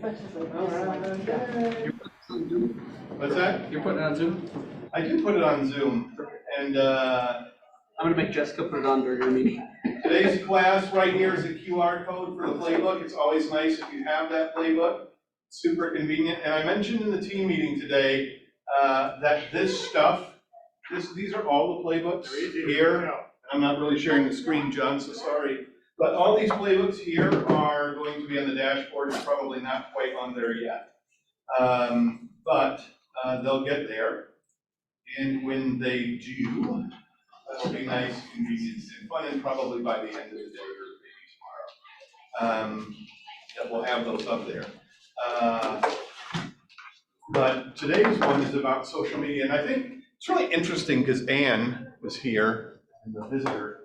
What's that? You're putting it on Zoom? I do put it on Zoom, and I'm gonna make Jessica put it on during your meeting. today's class right here is a QR code for the playbook. It's always nice if you have that playbook. Super convenient. And I mentioned in the team meeting today that this stuff, these are all the playbooks here. I'm not really sharing the screen, John, so sorry. But all these playbooks here are going to be on the dashboard. It's probably not quite on there yet. But they'll get there. And when they do, that'll be nice, convenient, and fun, and probably by the end of the day or maybe tomorrow, that we'll have those up there. But today's one is about social media, and I think it's really interesting because Anne was here, and the visitor,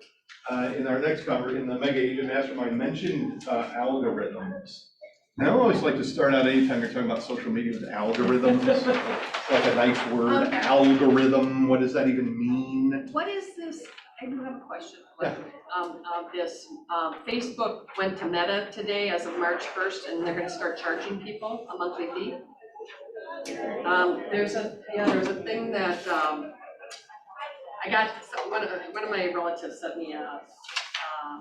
in our next in the Mega Agent Mastermind mentioned algorithms. And I always like to start out anytime you're talking about social media with algorithms. It's like a nice word, algorithm. What does that even mean? What is this? I do have a question. Facebook went to Meta today as of March 1st, and they're gonna start charging people a monthly fee. There's a thing that, I got, one of my relatives sent me a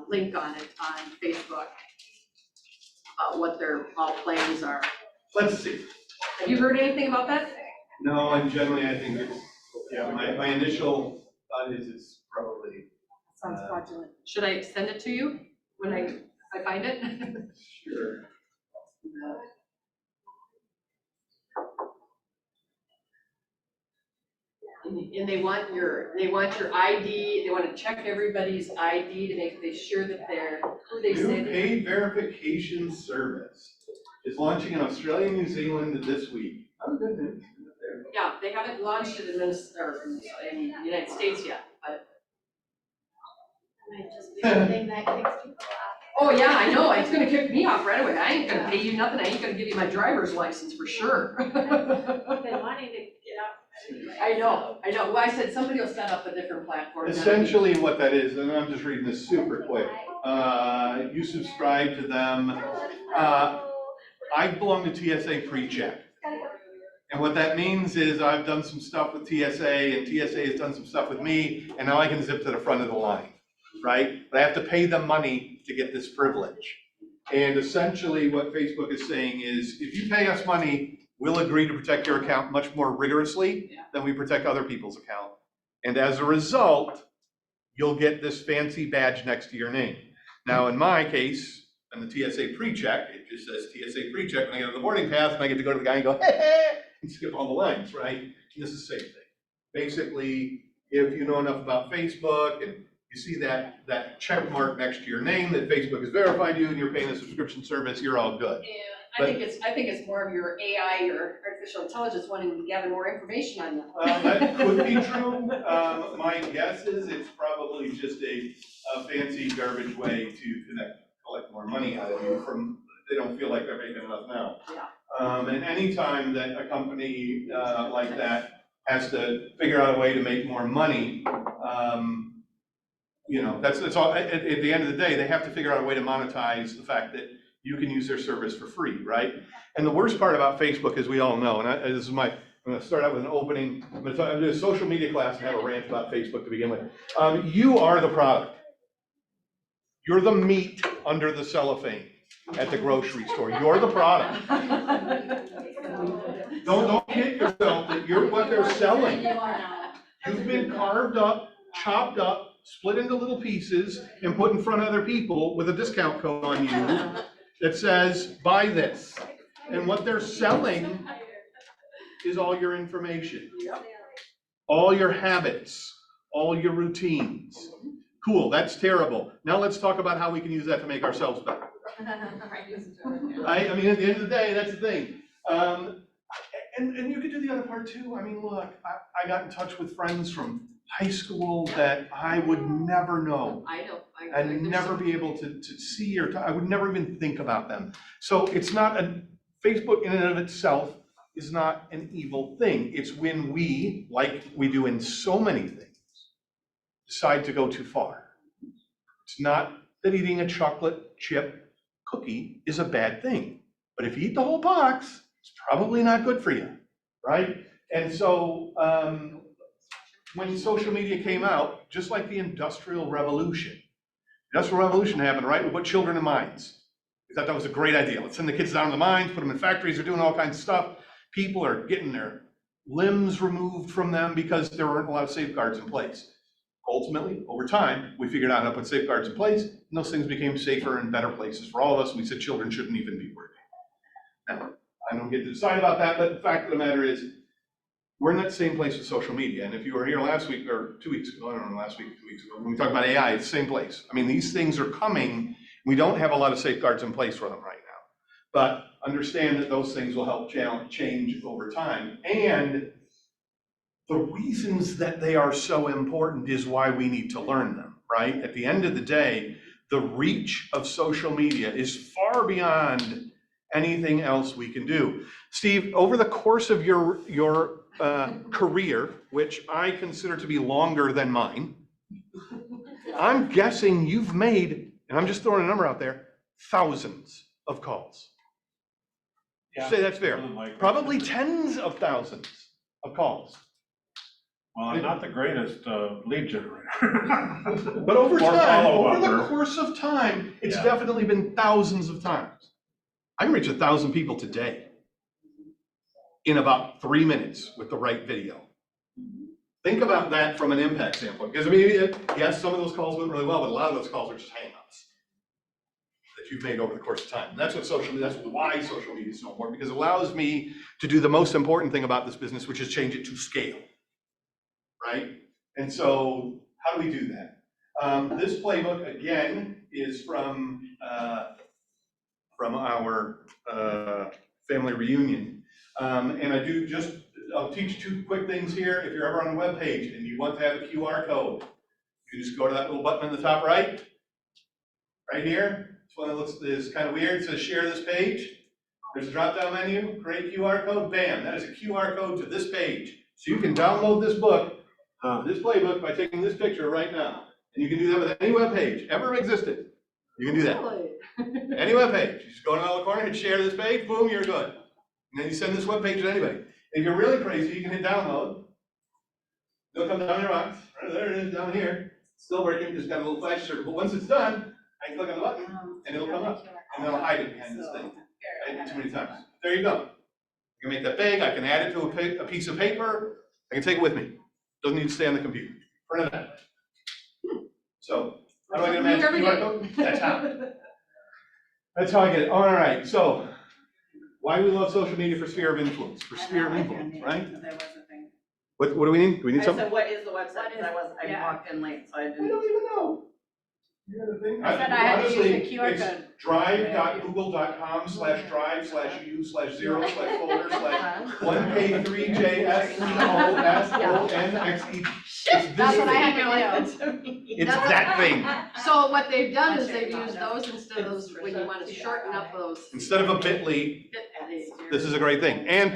link on it on Facebook about what their all plans are. Let's see. Have you heard anything about that? No, and generally I think it's, yeah, my initial thought is it's probably. Sounds fraudulent. Should I send it to you when I find it? Sure. And they want your ID, they want to check everybody's ID to make sure that they're who they say. New paid verification service is launching in Australia and New Zealand this week. Oh, good news. Yeah, they haven't launched it in the United States yet, but. Might just be the thing that kicks people off. Oh, yeah, I know, it's gonna kick me off right away. I ain't gonna pay you nothing, I ain't gonna give you my driver's license for sure. I've been wanting to get out anyway. I know, well, I said somebody will set up a different platform. Essentially what that is, and I'm just reading this super quick, you subscribe to them. I belong to TSA PreCheck. And what that means is I've done some stuff with TSA and TSA has done some stuff with me, and now I can zip to the front of the line, right? But I have to pay them money to get this privilege. And essentially what Facebook is saying is, if you pay us money, we'll agree to protect your account much more rigorously than we protect other people's account. And as a result, you'll get this fancy badge next to your name. Now, in my case, on the TSA PreCheck, it just says TSA PreCheck when I get on the boarding pass, and I get to go to the guy and go, hey, and skip all the lines, right? And this is the same thing. Basically, if you know enough about Facebook and you see that check mark next to your name that Facebook has verified you and you're paying a subscription service, you're all good. Yeah, I think it's more of your AI, your artificial intelligence wanting to gather more information on you. That could be true. My guess is it's probably just a fancy garbage way to collect more money out of you from, they don't feel like they're making enough now. Yeah. And anytime that a company like that has to figure out a way to make more money, you know, that's all, at the end of the day, they have to figure out a way to monetize the fact that you can use their service for free, right? And the worst part about Facebook, as we all know, and this is I'm gonna start out with an opening, I'm gonna do a social media class and have a rant about Facebook to begin with. You are the product. You're the meat under the cellophane at the grocery store. You're the product. Don't hit yourself that you're what they're selling. You've been carved up, chopped up, split into little pieces, and put in front of other people with a discount code on you that says, buy this. And what they're selling is all your information, all your habits, all your routines. Cool, that's terrible. Now let's talk about how we can use that to make ourselves better. Right? I mean, at the end of the day, that's the thing. And you could do the other part too. I mean, look, I got in touch with friends from high school that I would never know. I know. I'd never be able to see or talk. I would never even think about them. So it's not Facebook in and of itself is not an evil thing. It's when we, like we do in so many things, decide to go too far. It's not that eating a chocolate chip cookie is a bad thing, But if you eat the whole box, it's probably not good for you, right? And so when social media came out, just like the Industrial Revolution happened, right? We put children in mines. We thought that was a great idea. Let's send the kids down to the mines, put them in factories, they're doing all kinds of stuff. People are getting their limbs removed from them because there weren't a lot of safeguards in place. Ultimately, over time, we figured out how to put safeguards in place, and those things became safer and better places for all of us. We said children shouldn't even be working. Now, I don't get to decide about that, but the fact of the matter is, we're in that same place with social media. And if you were here last week or 2 weeks ago, I don't know, last week, 2 weeks ago, when we talked about AI, it's the same place. I mean, these things are coming. We don't have a lot of safeguards in place for them right now. But understand that those things will help change over time. And the reasons that they are so important is why we need to learn them, right? At the end of the day, the reach of social media is far beyond anything else we can do. Steve, over the course of your career, which I consider to be longer than mine, I'm guessing you've made, and I'm just throwing a number out there, thousands of calls. Yeah, Say that's fair. more than likely. Probably tens of thousands of calls. Well, I'm not the greatest lead generator. But over Or time, over the follow-upper. course of time, it's Yeah. definitely been thousands of times. I can reach 1,000 people today in about 3 minutes with the right video. Think about that from an impact standpoint, because I mean, yes, some of those calls went really well, but a lot of those calls are just hang-ups that you've made over the course of time. And that's why social media is so important, because it allows me to do the most important thing about this business, which is change it to scale, right? And so how do we do that? This playbook, again, is from our family reunion. And I'll teach 2 quick things here. If you're ever on a web page and you want to have a QR code, you just go to that little button in the top right here. It's one that is kind of weird. It says share this page. There's a drop-down menu, create QR code, bam, that is a QR code to this page. So you can download this book, this playbook, by taking this picture right now. And you can do that with any web page ever existed. You can do that. Really? Any web page. You just go in the middle of the corner, hit share this page, boom, you're good. And then you send this web page to anybody. If you're really crazy, you can hit download. It'll come down your box. Right there it is down here. Still working, just got a little flash circle. But once it's done, I can click on the button and it'll come up. And it'll hide it behind this thing. I did too many times. There you go. I can make that big. I can add it to a piece of paper. I can take it with me. Doesn't need to stay on the computer. Print it out. So, how do I get a magic QR code? That's how. That's how I get it. All right, so why do we love social media? For sphere of influence, right? There was a thing. What do we need? Do we need I something? said, what is the website? Because I yeah. walked in late, so I I didn't. don't even know. You know the thing? I said I had to use Honestly, the QR it's code. drive.google.com/drive/u/0/folder/1K3JSEOSONXE. That's what I had to do. It's that thing. So what they've done is they've used those instead of those, when you want to shorten up those. Instead of a bit.ly, These. this is a great thing. And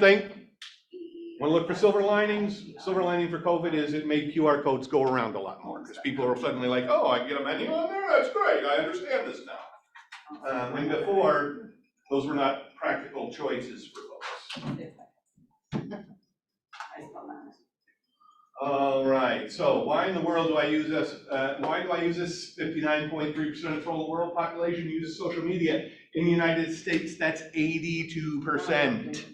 want to look for silver linings? Silver lining for COVID is it made QR codes go around a lot more, because people are suddenly like, oh, I can get a menu on there? That's great, I understand this now. When before, those were not practical choices for folks. All right, so why in the world do I use this? Why do I use this? 59.3% of total world population uses social media. In the United States, that's 82%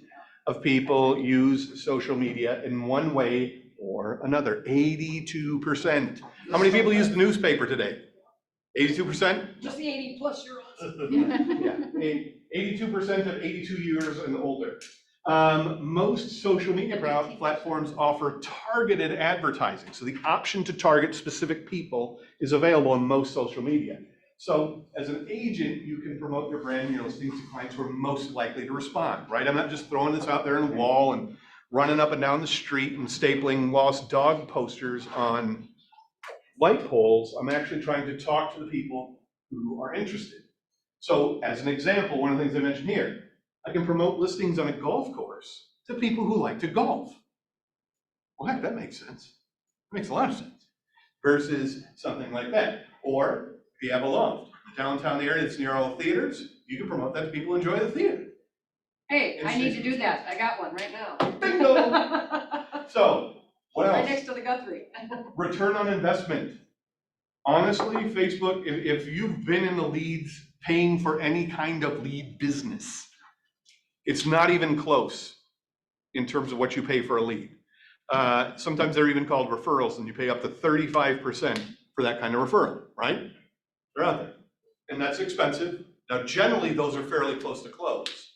of people use social media in one way or another. 82%. How many people use the newspaper today? 82%? Just the 80+-year-olds. Yeah, 82% of 82 years and older. Most social media platforms offer targeted advertising. So the option to target specific people is available in most social media. So as an agent, you can promote your brand and your listings to clients who are most likely to respond, right? I'm not just throwing this out there on the wall and running up and down the street and stapling lost dog posters on light poles. I'm actually trying to talk to the people who are interested. So as an example, one of the things I mentioned here, I can promote listings on a golf course to people who like to golf. Well, heck, that makes sense. It makes a lot of sense. Versus something like that. Or if you have a loft, the downtown area that's near all the theaters, you can promote that to people who enjoy the theater. Hey, I need to do that. I got one right now. Bingo! So, what Right else? next to the Guthrie. Return on investment. Honestly, Facebook, if you've been in the leads, paying for any kind of lead business, it's not even close in terms of what you pay for a lead. Sometimes they're even called referrals, and you pay up to 35% for that kind of referral, right? They're out there. And that's expensive. Now, generally, those are fairly close to close.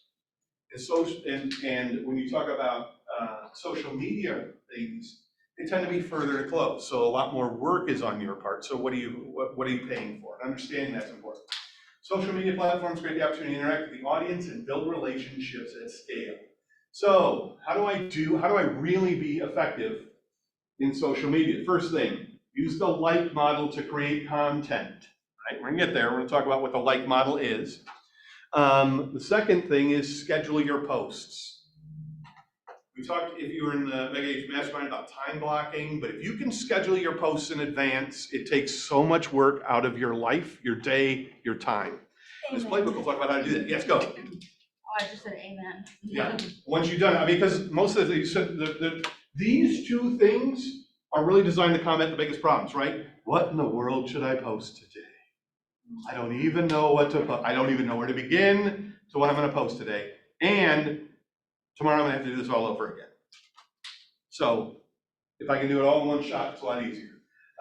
And when you talk about social media things, they tend to be further to close. So a lot more work is on your part. So what are you paying for? And understanding that's important. Social media platforms create the opportunity to interact with the audience and build relationships at scale. So how do I really be effective in social media? First thing, use the like model to create content, right? We're gonna get there. We're gonna talk about what the like model is. The second thing is schedule your posts. We talked, if you were in the Mega Age Mastermind, about time blocking, but if you can schedule your posts in advance, it takes so much work out of your life, your day, your time. This playbook will talk about how to do that. Yes, go. Oh, I just said amen. Yeah, once you've done it, because most of these two things are really designed to combat the biggest problems, right? What in the world should I post today? I don't even know what to post. I don't even know where to begin to what I'm gonna post today. And tomorrow I'm gonna have to do this all over again. So if I can do it all in one shot, it's a lot easier.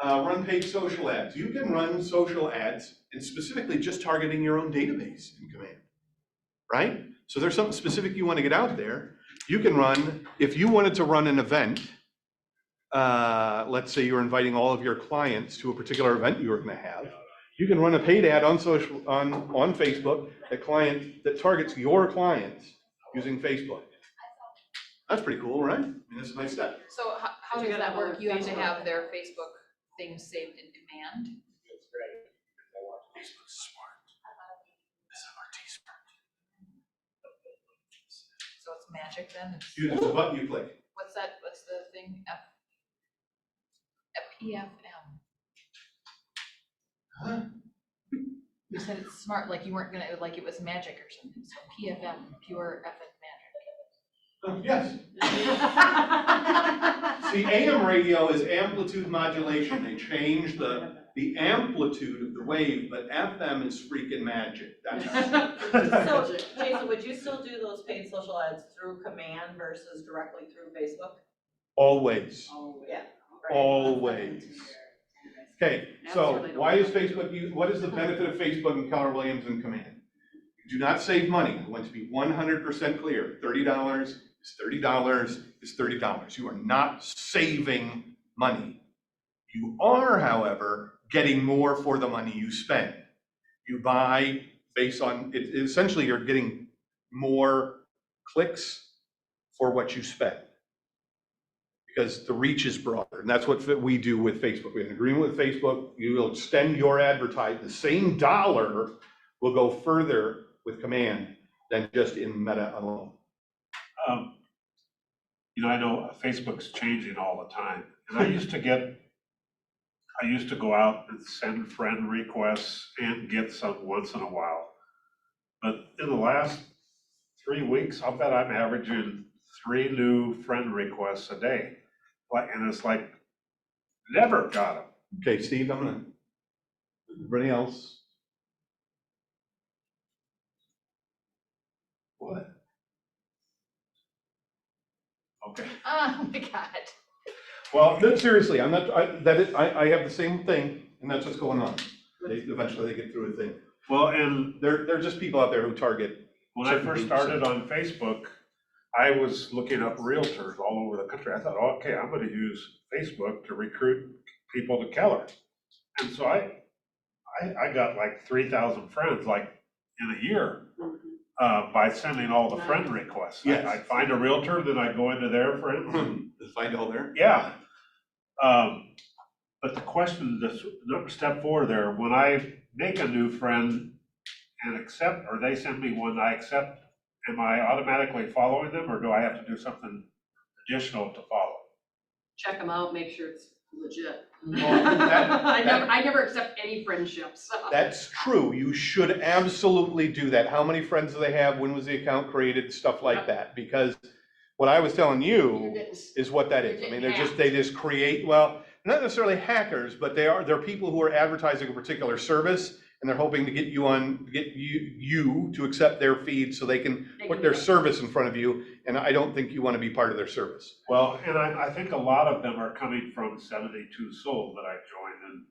Run paid social ads. You can run social ads and specifically just targeting your own database in Command, right? So there's something specific you want to get out there. You can run, if you wanted to run an event, let's say you're inviting all of your clients to a particular event you were going to have, you can run a paid ad on Facebook that targets your clients using Facebook. That's pretty cool, right? I mean, that's a nice step. So how You does gotta that work? have You have to Facebook. have their Facebook things saved in command? Facebook's smart. SMRT smart. So it's magic then? It's- There's a button you click. What's that, what's the thing? PFM. Huh? You said it's smart, like you weren't gonna, like it was magic or something, so PFM, pure effing magic. Yes. See, AM radio is amplitude modulation. They changed the amplitude of the wave, but FM is freaking magic. That's So, Jason, would you still do those paid social ads through Command versus directly through Facebook? always, Yeah. always. Okay, That's so really the why way is Facebook used? What is the benefit of Facebook and Keller Williams in Command? You do not save money. I want to be 100% clear. $30 is $30 is $30. You are not saving money. You are, however, getting more for the money you spend. You buy based on, essentially you're getting more clicks for what you spend. Because the reach is broader, and that's what we do with Facebook. We have an agreement with Facebook. You will extend your advertising. The same dollar will go further with Command than just in Meta alone. I know Facebook's changing all the time, and I used to go out and send friend requests and get some once in a while. But in the last 3 weeks, I'll bet I'm averaging 3 new friend requests a day. And it's like, never got them. Okay, Steve, everybody else? What? Okay. Oh my God. Well, no, seriously, I have the same thing, and that's what's going on. Eventually they get through a thing. Well, and They're just people out there who target. when I first started on Facebook, I was looking up realtors all over the country. I thought, okay, I'm gonna use Facebook to recruit people to Keller. And so I got like 3,000 friends like in a year by sending all the friend requests. Yes. I'd find a realtor, then I'd go into their friends. Find all there? Yeah. But the question, step 4 there, when I make a new friend and accept, or they send me one, I accept, am I automatically following them, or do I have to do something additional to follow? Check them out, make sure it's legit. Well, that- I never accept any friendships, so. That's true. You should absolutely do that. How many friends do they have? When was the account created? Stuff like that. Because what I was telling You're you getting- is what that is. I mean, they just create, well, not necessarily hackers, but they're people who are advertising a particular service and they're hoping to get you to accept their feed so they can put their service in front of you. And I don't think you want to be part of their service. Well, and I think a lot of them are coming from 72 Soul that I joined,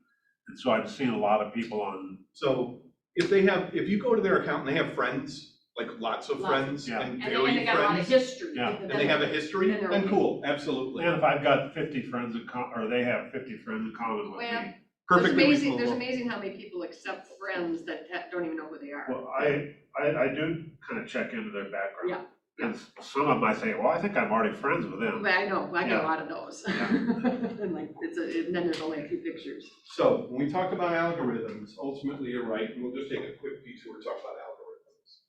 and so I've seen a lot of people on, So if you go to their account and they have friends, like lots of friends Yeah. and And they varied got a lot of friends, history. Yeah. and they have a history, Then they're then okay. cool, absolutely. and if I've got 50 friends or they have 50 friends in common with Well, me. Perfectly There's reasonable. amazing how many people accept friends that don't even know who they are. Well, I do kind of check into their background. Yeah. And some of them I say, well, I think I'm already friends with them. But I know, I got Yeah. a lot of those. Yeah. And like, and then there's only a few pictures. So when we talk about algorithms, ultimately you're right, and we'll just take a quick detour to talk about algorithms.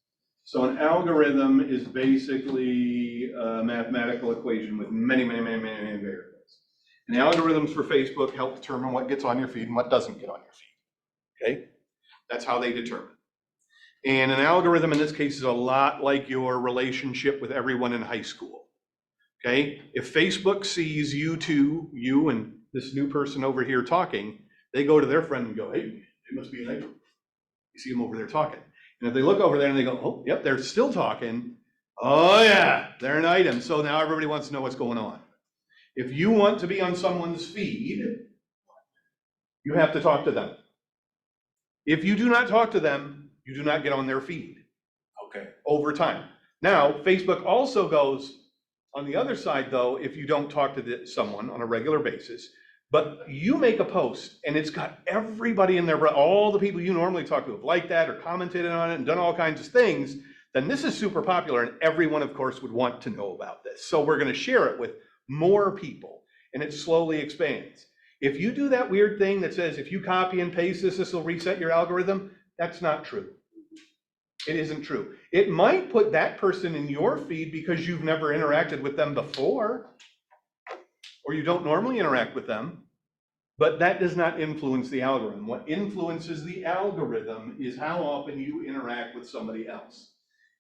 So an algorithm is basically a mathematical equation with many variables. And algorithms for Facebook help determine what gets on your feed and what doesn't get on your feed. Okay? That's how they determine. And an algorithm in this case is a lot like your relationship with everyone in high school. Okay? If Facebook sees you and this new person over here talking, they go to their friend and go, hey, they must be an item. You see them over there talking. And if they look over there and they go, oh, yep, they're still talking. Oh yeah, they're an item. So now everybody wants to know what's going on. If you want to be on someone's feed, you have to talk to them. If you do not talk to them, you do not get on their feed. Okay. Over time. Now, Facebook also goes on the other side though, if you don't talk to someone on a regular basis, but you make a post and it's got everybody in there, all the people you normally talk to have liked that or commented on it and done all kinds of things, then this is super popular and everyone of course would want to know about this. So we're going to share it with more people and it slowly expands. If you do that weird thing that says if you copy and paste this will reset your algorithm, that's not true. It isn't true. It might put that person in your feed because you've never interacted with them before, or you don't normally interact with them, but that does not influence the algorithm. What influences the algorithm is how often you interact with somebody else.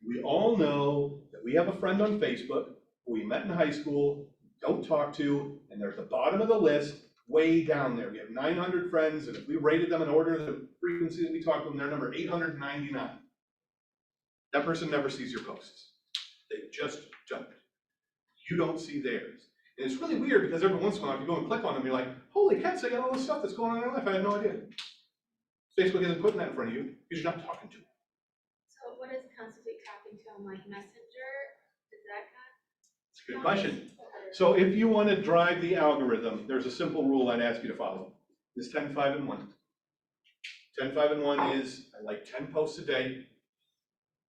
We all know that we have a friend on Facebook who we met in high school, don't talk to, and they're at the bottom of the list, way down there. We have 900 friends, and if we rated them in order of the frequency that we talk to them, they're number 899. That person never sees your posts. They've just done it. You don't see theirs. And it's really weird because every once in a while, if you go and click on them, you're like, holy cats, they got all this stuff that's going on in their life. I had no idea. Facebook isn't putting that in front of you because you're not talking to them. So what does constantly talking to them, like Messenger? Is that It's a good question. So if you want to drive the algorithm, there's a simple rule I'd ask you to follow. It's 10, 5, and 1. 10, 5, and 1 is I like 10 posts a day.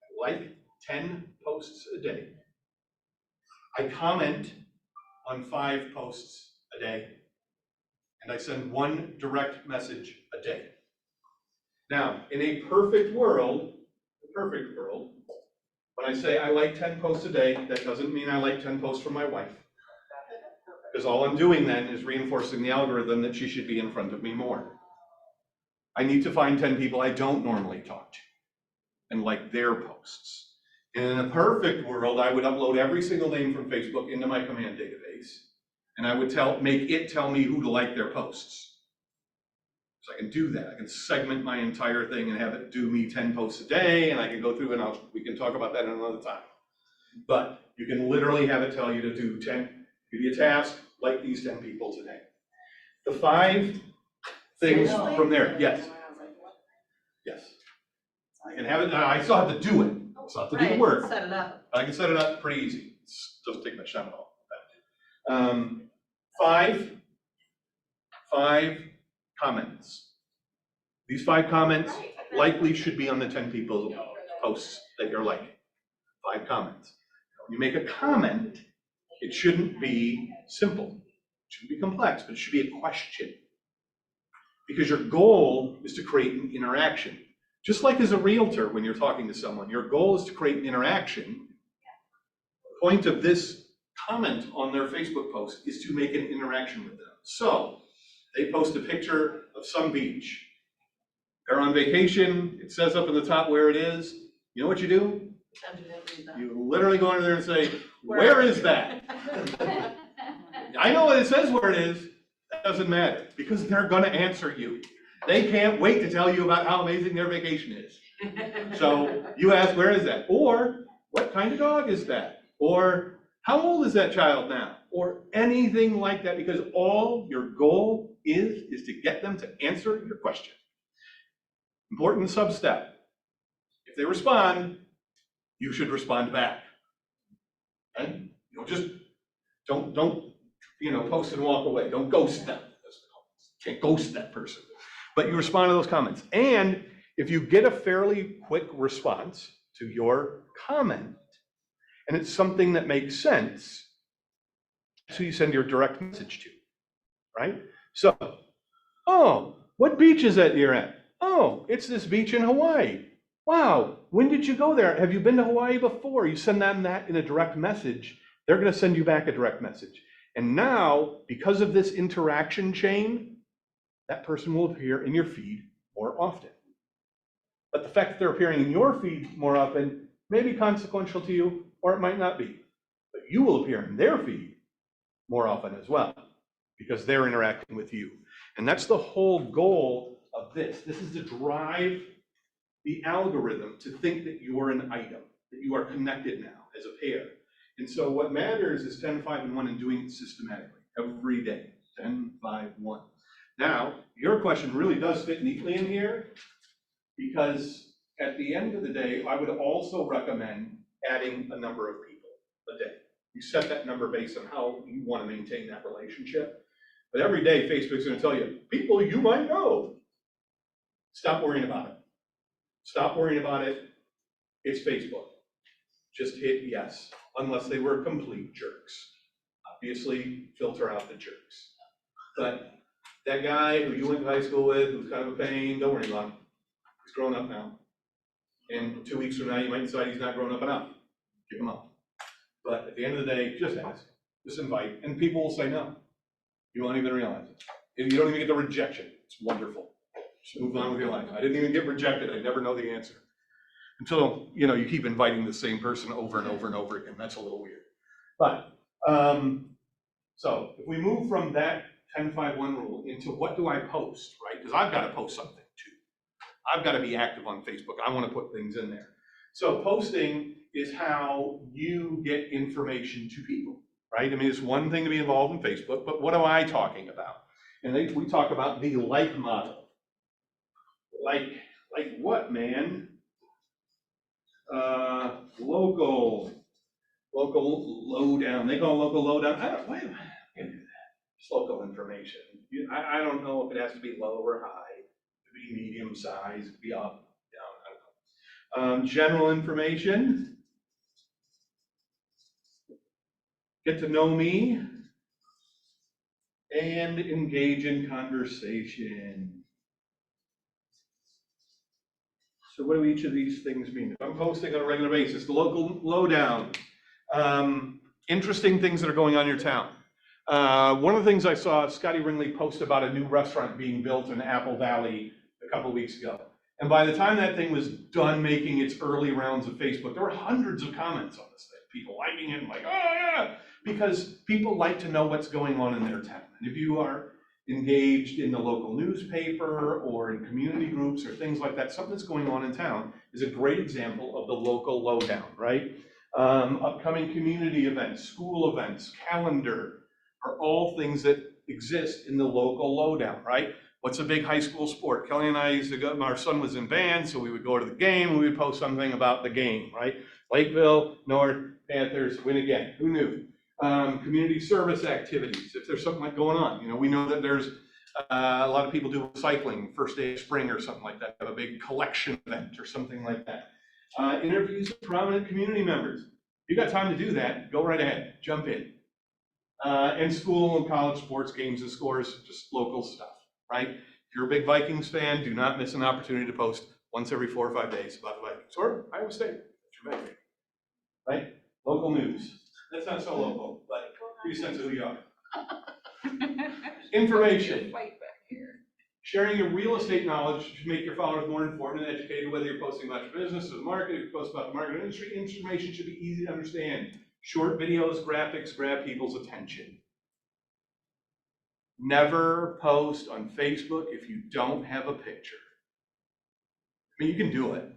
I like 10 posts a day. I comment on 5 posts a day. And I send 1 direct message a day. Now, in a perfect world, when I say I like 10 posts a day, that doesn't mean I like 10 posts from my wife. Because all I'm doing then is reinforcing the algorithm that she should be in front of me more. I need to find 10 people I don't normally talk to and like their posts. And in a perfect world, I would upload every single name from Facebook into my command database, and I would make it tell me who to like their posts. So I can do that. I can segment my entire thing and have it do me 10 posts a day, and I can go through and we can talk about that another time. But you can literally have it tell you to do 10, give you a task, like these 10 people today. The 5 things from there, yes. Yes. I can have it, I still have to do it. I still have to do the Right, work. set it up. I can set it up pretty easy. It doesn't take much time at all. 5 comments. These 5 comments likely should be on the 10 people posts that you're liking. 5 comments. When you make a comment, it shouldn't be simple. It shouldn't be complex, but it should be a question. Because your goal is to create an interaction. Just like as a realtor, when you're talking to someone, your goal is to create an interaction. The point of this comment on their Facebook post is to make an interaction with them. So They post a picture of some beach. They're on vacation, it says up in the top where it is. You know what you do? Pretend you didn't read that. You literally go under there and say, where is that? I know it says where it is, that doesn't matter, because they're gonna answer you. They can't wait to tell you about how amazing their vacation is. So you ask, where is that? Or, what kind of dog is that? Or, how old is that child now? Or anything like that, because all your goal is to get them to answer your question. Important sub-step. If they respond, you should respond back. Okay? Don't post and walk away. Don't ghost them. Can't ghost that person. But you respond to those comments. And if you get a fairly quick response to your comment, and it's something that makes sense, that's who you send your direct message to, right? So, oh, what beach is that you're at? Oh, it's this beach in Hawaii. Wow, when did you go there? Have you been to Hawaii before? You send them that in a direct message, they're gonna send you back a direct message. And now, because of this interaction chain, that person will appear in your feed more often. But the fact that they're appearing in your feed more often may be consequential to you, or it might not be. But you will appear in their feed more often as well, because they're interacting with you. And that's the whole goal of this. This is to drive the algorithm to think that you're an item, that you are connected now as a pair. And so what matters is 10, 5, and 1 and doing it systematically every day. 10, 5, 1. Now, your question really does fit neatly in here, because at the end of the day, I would also recommend adding a number of people a day. You set that number based on how you want to maintain that relationship. But every day, Facebook's going to tell you, people you might know. Stop worrying about it. Stop worrying about it. It's Facebook. Just hit yes, unless they were complete jerks. Obviously, filter out the jerks. But that guy who you went to high school with, who's kind of a pain, don't worry about him. He's grown up now. And 2 weeks from now, you might decide he's not grown up enough. Kick him out. But at the end of the day, just ask, just invite, and people will say no. You won't even realize it. If you don't even get the rejection, it's wonderful. Just move on with your life. I didn't even get rejected. I never know the answer. Until, you keep inviting the same person over and over and over again. That's a little weird. But, so if we move from that 10-5-1 rule into what do I post, right? Because I've got to post something too. I've got to be active on Facebook. I want to put things in there. So posting is how you get information to people, right? I mean, it's one thing to be involved in Facebook, but what am I talking about? And we talk about the like model. Like what, man? Local lowdown. They call it local lowdown. Why am I gonna do that? Just local information. I don't know if it has to be low or high. It could be medium size, it could be up, down, I don't know. General information. Get to know me. And engage in conversation. So what do each of these things mean? If I'm posting on a regular basis, the local lowdown, interesting things that are going on in your town. One of the things I saw Scotty Ringley post about a new restaurant being built in Apple Valley a couple of weeks ago. And by the time that thing was done making its early rounds of Facebook, there were hundreds of comments on this thing. People liking it and like, oh yeah, because people like to know what's going on in their town. And if you are engaged in the local newspaper or in community groups or things like that, something that's going on in town is a great example of the local lowdown, right? Upcoming community events, school events, calendar, are all things that exist in the local lowdown, right? What's a big high school sport? Kelly and I used to go, our son was in band, so we would go to the game, and we would post something about the game, right? Lakeville, North, Panthers, win again, who knew? Community service activities, if there's something like going on. We know that there's a lot of people do recycling first day of spring or something like that, have a big collection event or something like that. Interviews with prominent community members. If you got time to do that, go right ahead, jump in. And school and college sports games and scores, just local stuff, right? If you're a big Vikings fan, do not miss an opportunity to post once every 4 or 5 days about the Vikings, or Iowa State, that's your favorite, right? Local news. That's not so local, but give you a sense of who you are. Information. Fight back here. Sharing your real estate knowledge to make your followers more informed and educated, whether you're posting about your business or the market, if you post about the market or industry, information should be easy to understand. Short videos, graphics, grab people's attention. Never post on Facebook if you don't have a picture. I mean, you can do it,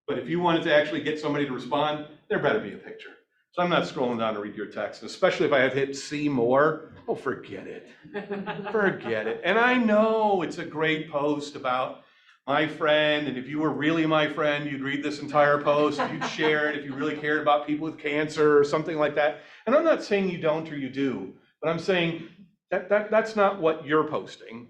but if you wanted to actually get somebody to respond, there better be a picture. So I'm not scrolling down to read your text, especially if I have hit see more. Oh, forget it. Forget it. And I know it's a great post about my friend, and if you were really my friend, you'd read this entire post, you'd share it if you really cared about people with cancer or something like that. And I'm not saying you don't or you do, but I'm saying that's not what you're posting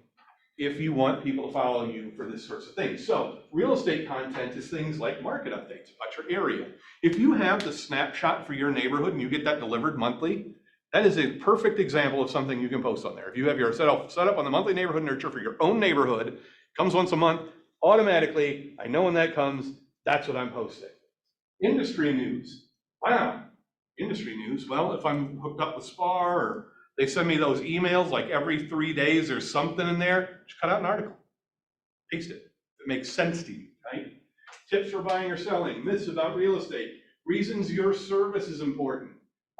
if you want people to follow you for this sorts of things. So real estate content is things like market updates about your area. If you have the snapshot for your neighborhood and you get that delivered monthly, that is a perfect example of something you can post on there. If you have your set up on the monthly neighborhood nurture for your own neighborhood, comes once a month, automatically, I know when that comes, that's what I'm posting. Industry news. Wow, industry news. Well, if I'm hooked up with SPAR or they send me those emails like every 3 days, there's something in there, just cut out an article, paste it. It makes sense to you, right? Tips for buying or selling, myths about real estate, reasons your service is important,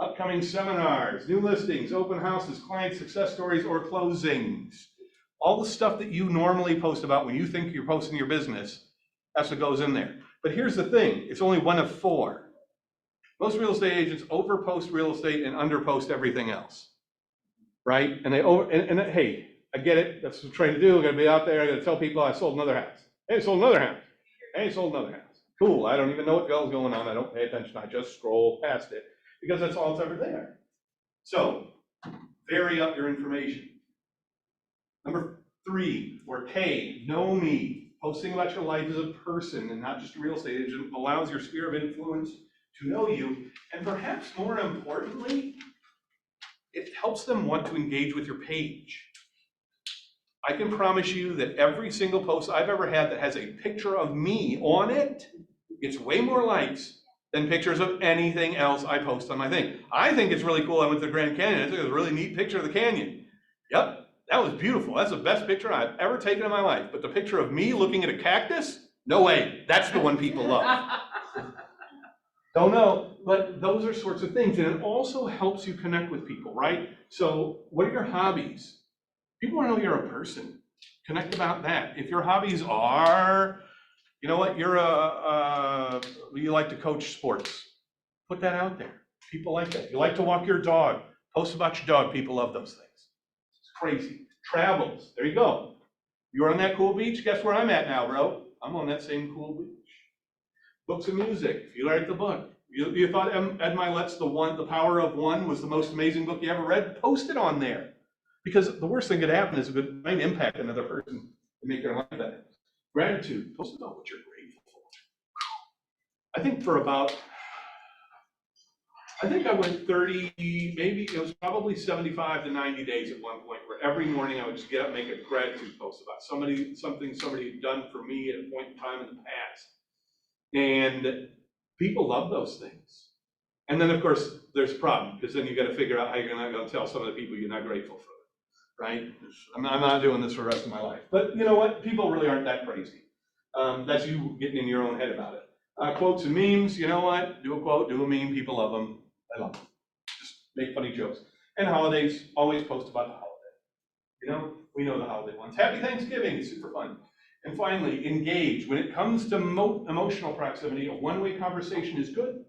upcoming seminars, new listings, open houses, client success stories, or closings. All the stuff that you normally post about when you think you're posting your business, that's what goes in there. But here's the thing, it's only one of 4. Most real estate agents overpost real estate and underpost everything else. Right? And hey, I get it. That's what I'm trying to do. I'm going to be out there. I'm going to tell people I sold another house. Hey, I sold another house. Hey, I sold another house. Cool. I don't even know what the hell's going on. I don't pay attention. I just scroll past it because that's all that's ever there. So vary up your information. Number 3, or K, know me. Posting about your life as a person and not just a real estate agent allows your sphere of influence to know you. And perhaps more importantly, it helps them want to engage with your page. I can promise you that every single post I've ever had that has a picture of me on it gets way more likes than pictures of anything else I post on my thing. I think it's really cool I went to the Grand Canyon. I think it was a really neat picture of the canyon. Yep, that was beautiful. That's the best picture I've ever taken in my life. But the picture of me looking at a cactus? No way. That's the one people love. Don't know, but those are sorts of things. And it also helps you connect with people, right? So what are your hobbies? People want to know you're a person. Connect about that. If your hobbies are, you know what, you like to coach sports, put that out there. People like that. You like to walk your dog, post about your dog. People love those things. It's crazy. Travels, there you go. You're on that cool beach, guess where I'm at now, bro? I'm on that same cool beach. Books and music, if you like the book. You thought Ed Milet's The Power of One was the most amazing book you ever read? Post it on there. Because the worst thing that could happen is it could make an impact on another person and make their life better. Gratitude, post about what you're grateful for. I think I went 30, maybe it was probably 75 to 90 days at one point where every morning I would just get up and make a gratitude post about something somebody had done for me at a point in time in the past. And people love those things. And then, of course, there's a problem, because then you got to figure out how you're not going to tell some of the people you're not grateful for, right? I'm not doing this for the rest of my life. But you know what? People really aren't that crazy. That's you getting in your own head about it. Quotes and memes, you know what? Do a quote, do a meme, people love them. I love them. Just make funny jokes. And holidays, always post about the holiday. You know, we know the holiday ones. Happy Thanksgiving, it's super fun. And finally, engage. When it comes to emotional proximity, a one-way conversation is good.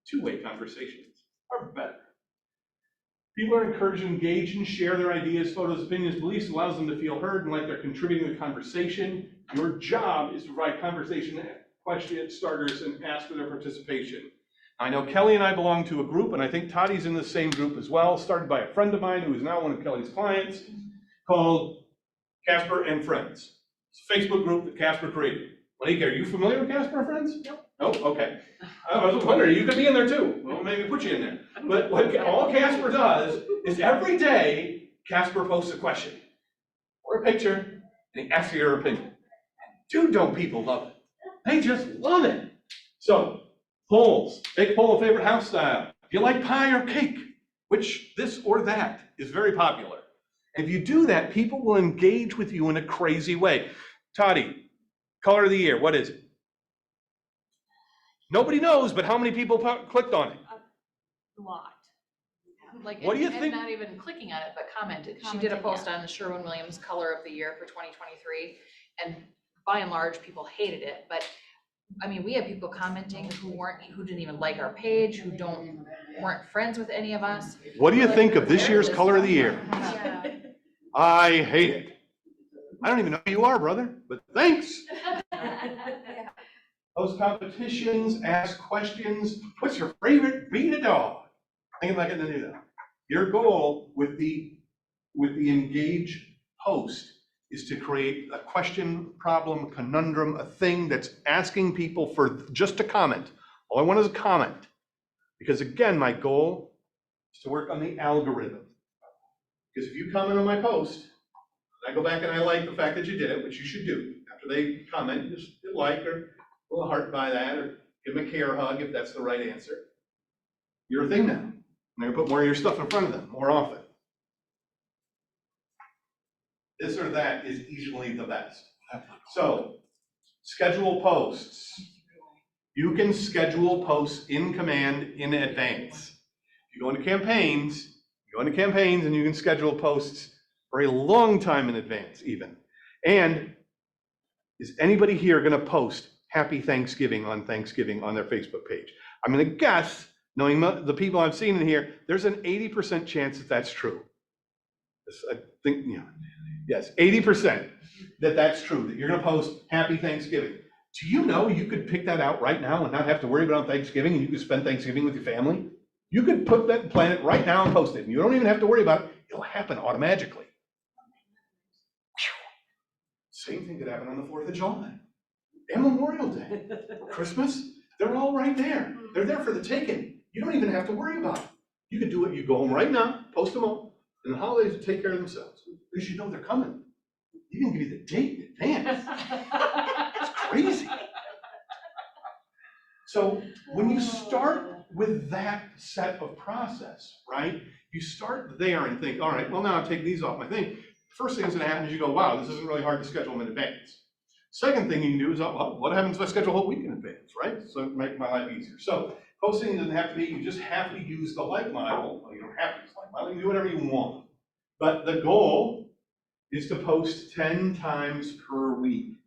Two-way conversations are better. People are encouraged to engage and share their ideas, photos, opinions, beliefs, allows them to feel heard and like they're contributing to the conversation. Your job is to provide conversation question starters and ask for their participation. I know Kelly and I belong to a group, and I think Toddy's in the same group as well, started by a friend of mine who is now one of Kelly's clients, called Casper and Friends. It's a Facebook group that Casper created. Malik, are you familiar with Casper and Friends? Nope. Nope, okay. I was wondering, you could be in there too. Well, maybe put you in there. But what all Casper does is every day, Casper posts a question or a picture, and he asks you your opinion. Dude, don't people love it? They just love it. So, polls. Make a poll of favorite house style. Do you like pie or cake? Which, this or that, is very popular. If you do that, people will engage with you in a crazy way. Toddy, color of the year, what is it? Nobody knows, but how many people clicked on it? A lot. Like, What do you and think- not even clicking on it, but commented. She did a Commented, post on the Sherwin-Williams color of the year for 2023, and by and large, people hated it, but I mean, we have people commenting who didn't even like our page, who weren't friends with any of us. What do you think of this year's color of the year? Yeah. I hate it. I don't even know who you are, brother, but thanks. Those competitions, ask questions. What's your favorite breed of dog? I think I'm not going to do that. Your goal with the engage post is to create a question, problem, conundrum, a thing that's asking people for just a comment. All I want is a comment. Because again, my goal is to work on the algorithm. Because if you comment on my post, I go back and I like the fact that you did it, which you should do. After they comment, just hit like or a little heart by that, or give them a care hug if that's the right answer. You're a thing now. I'm gonna put more of your stuff in front of them more often. This or that is easily the best. So, schedule posts. You can schedule posts in Command in advance. You go into campaigns, and you can schedule posts for a long time in advance even. And is anybody here gonna post Happy Thanksgiving on their Facebook page? I'm gonna guess, knowing the people I've seen in here, there's an 80% chance that that's true. I think, yes, 80% that's true, that you're gonna post Happy Thanksgiving. Do you know you could pick that out right now and not have to worry about Thanksgiving, and you could spend Thanksgiving with your family? You could put that, plan it right now and post it, and you don't even have to worry about it. It'll happen automatically. Same thing could happen on the 4th of July and Memorial Day, Christmas. They're all right there. They're there for the taking. You don't even have to worry about it. You can do it. You go home right now, post them all, and the holidays will take care of themselves. At least you know they're coming. You can give you the date in advance. It's crazy. So when you start with that set of process, right? You start there and think, all right, well, now I'll take these off my thing. First thing that's gonna happen is you go, wow, this isn't really hard to schedule them in advance. Second thing you can do is, well, what happens if I schedule a whole week in advance, right? So make my life easier. So posting doesn't have to be, you just have to use the like model. Well, you don't have to use the like model, you can do whatever you want. But the goal is to post 10 times per week.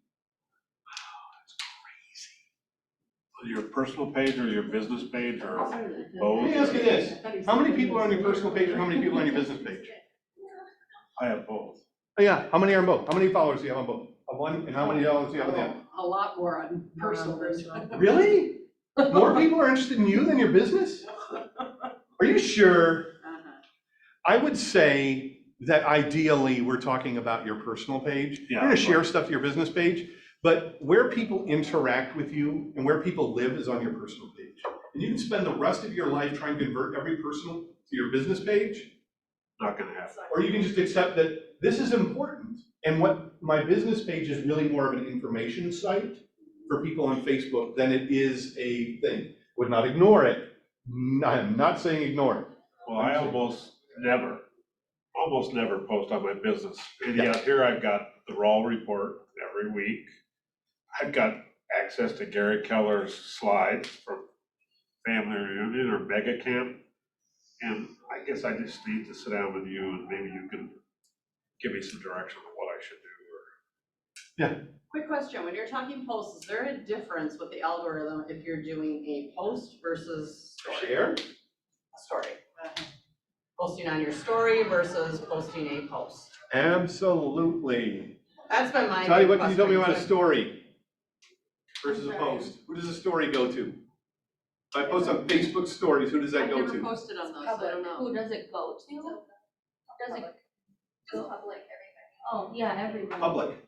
Your personal page or your business page or Let both? me ask you this, how many people are on your personal page and how many people are on your business page? I have both. Oh yeah, how many are on both? How many followers do you have on both? One, and how many followers do you have on the other? A lot more on personal. Really? More people are interested in you than your business? Are you sure? Uh-huh. I would say that ideally, we're talking about your personal page. You're Yeah, gonna share right. stuff to your business page, but where people interact with you and where people live is on your personal page. And you can spend the rest of your life trying to convert every personal to your business page, Not gonna happen. or you can just accept that this is important. And what my business page is really more of an information site for people on Facebook than it is a thing. Would not ignore it. I'm not saying ignore it. Well, I almost never post on my business. And yet here I've got the Raw report every week. I've got access to Gary Keller's slides from Family Reunion or Mega Camp. And I guess I just need to sit down with you and maybe you can give me some direction on what I should do. Quick question, when you're talking posts, is there a difference with the algorithm if you're doing a post versus story? Share? A story. Posting on your story versus posting a post. Absolutely. That's been my. Toddy, big what can you tell me about a question. story versus a post? Who does a story go to? If I post on Facebook stories, who does that I've go never to? posted on those, so I don't know. Who does it go to? Does it go? Public, everybody. Oh, yeah, everybody. Public.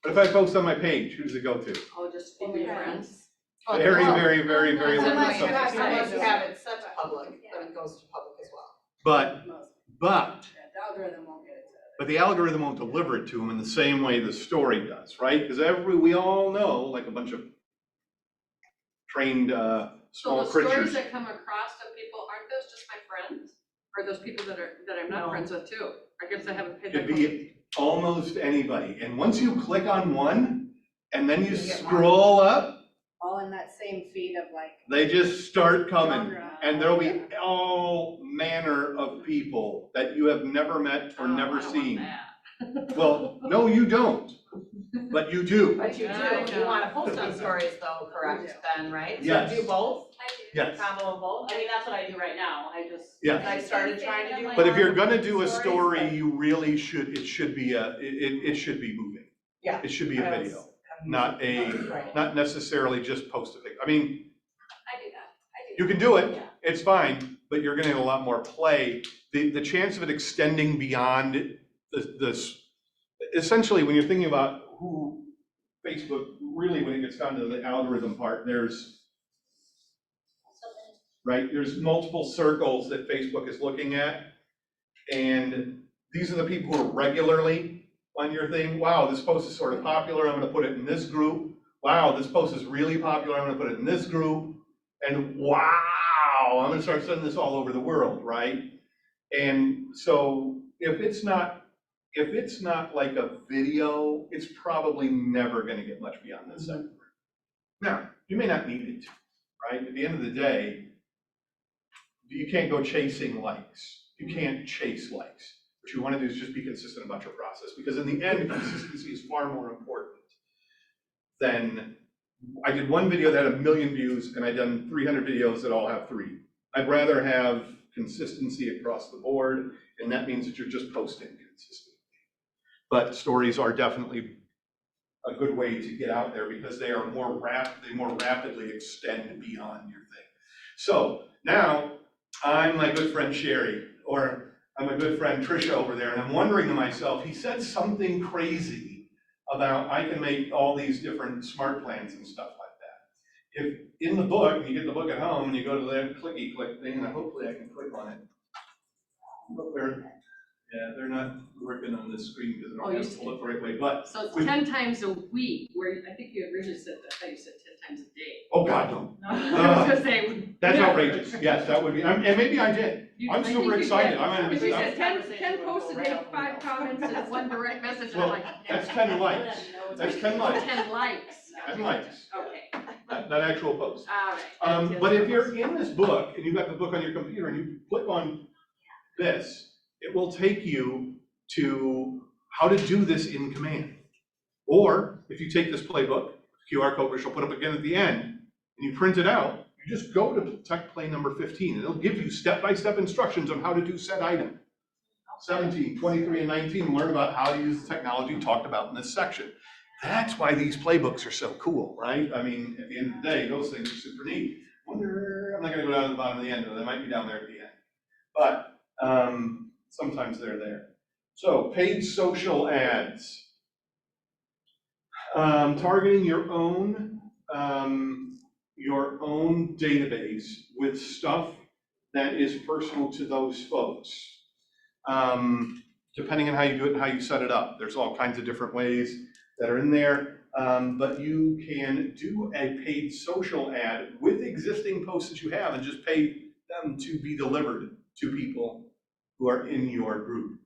But if I post on my page, who does it go to? Oh, just be your friends. Oh, Very, well, very, very, very So limited unless you subject. have it set to public, then it goes to public as well. But The algorithm won't get it But the algorithm won't deliver it to them in the same way the story does, right? Because we all know, like a bunch of trained So small the stories creatures. that come across to people, aren't those just my friends? Are those people that I'm not No. friends with too? I guess I haven't paid Could that. be almost anybody. And once you click on one, and then you You get more. scroll up, All in that same feed of like. they just start coming. genre. And there'll be all manner of people that you have never met or Oh, never I don't want seen. that. Well, no, you don't, but you do. But you I do, know. you wanna post on stories though, correct, then, right? Yes. So do both, I do. Yes. combo of both, I mean, that's what I do right now, I just, Yes. I started trying to do. But if more you're gonna do a stories, story, but- you really should, it should be moving. Yeah. It should be a I was video, having- not Right. not necessarily just post a thing. I mean, I do that. I do. you can do it, Yeah. it's fine, but you're gonna get a lot more play. The chance of it extending beyond this, essentially, when you're thinking about who Facebook, really, when it gets down to the algorithm part, there's multiple circles that Facebook is looking at. And these are the people who are regularly on your thing. Wow, this post is sort of popular, I'm gonna put it in this group. Wow, this post is really popular, I'm gonna put it in this group. And wow, I'm gonna start sending this all over the world, right? And so if it's not like a video, it's probably never gonna get much beyond this segment. Now, you may not need it to, right? At the end of the day, you can't go chasing likes. You can't chase likes. What you wanna do is just be consistent about your process, because in the end, consistency is far more important than, I did one video that had 1 million views, and I've done 300 videos that all have 3. I'd rather have consistency across the board, and that means that you're just posting consistently. But stories are definitely a good way to get out there, because they are more rapidly extend beyond your thing. So now, I'm my good friend Sherry, or I'm my good friend Trisha over there, and I'm wondering to myself, he said something crazy about I can make all these different smart plans and stuff like that. If in the book, and you get the book at home, and you go to that clicky click thing, and hopefully I can click on it. But they're not working on this screen because I Oh, don't you have to pull it the right way, but, So it's We- 10 times a week, where I think you had originally said that, I thought you said 10 times a day. oh God, no, I was gonna say. that's yeah. outrageous, yes, that would be, and maybe I did. You- I'm I think super you excited. did. I'm gonna Because be- you I'm- said 10 posts a day, 5 comments, and 1 direct message, and I'm Well, like. that's 10 likes. That's 10 likes. 10 likes. 10 likes, Okay, that actual post. all right. But if you're in this book, and you've got the book on your computer, and you click on this, it will take you to how to do this in Command. Or if you take this playbook, QR code, which I'll put up again at the end, and you print it out, you just go to tech play number 15, and it'll give you step-by-step instructions on how to do said item. 17, 23, and 19 learn about how to use the technology talked about in this section. That's why these playbooks are so cool, right? I mean, at the end of the day, those things are super neat. Wonder, I'm not gonna go down to the bottom of the end, but they might be down there at the end. But sometimes they're there. So paid social ads. Targeting your own database with stuff that is personal to those folks. Depending on how you do it and how you set it up, there's all kinds of different ways that are in there. But you can do a paid social ad with existing posts that you have and just pay them to be delivered to people who are in your group.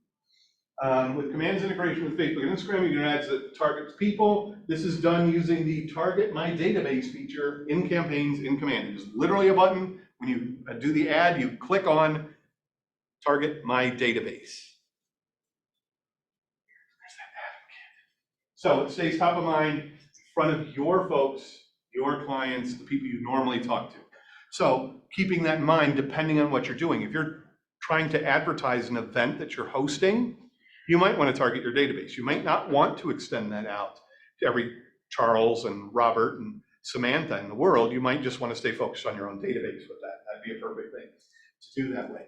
With Command's integration with Facebook and Instagram, you can add that targets people. This is done using the Target My Database feature in Campaigns in Command. It is literally a button. When you do the ad, you click on Target My Database. So it stays top of mind in front of your folks, your clients, the people you normally talk to. So keeping that in mind, depending on what you're doing. If you're trying to advertise an event that you're hosting, you might want to target your database. You might not want to extend that out to every Charles and Robert and Samantha in the world. You might just want to stay focused on your own database with that. That'd be a perfect thing to do that way.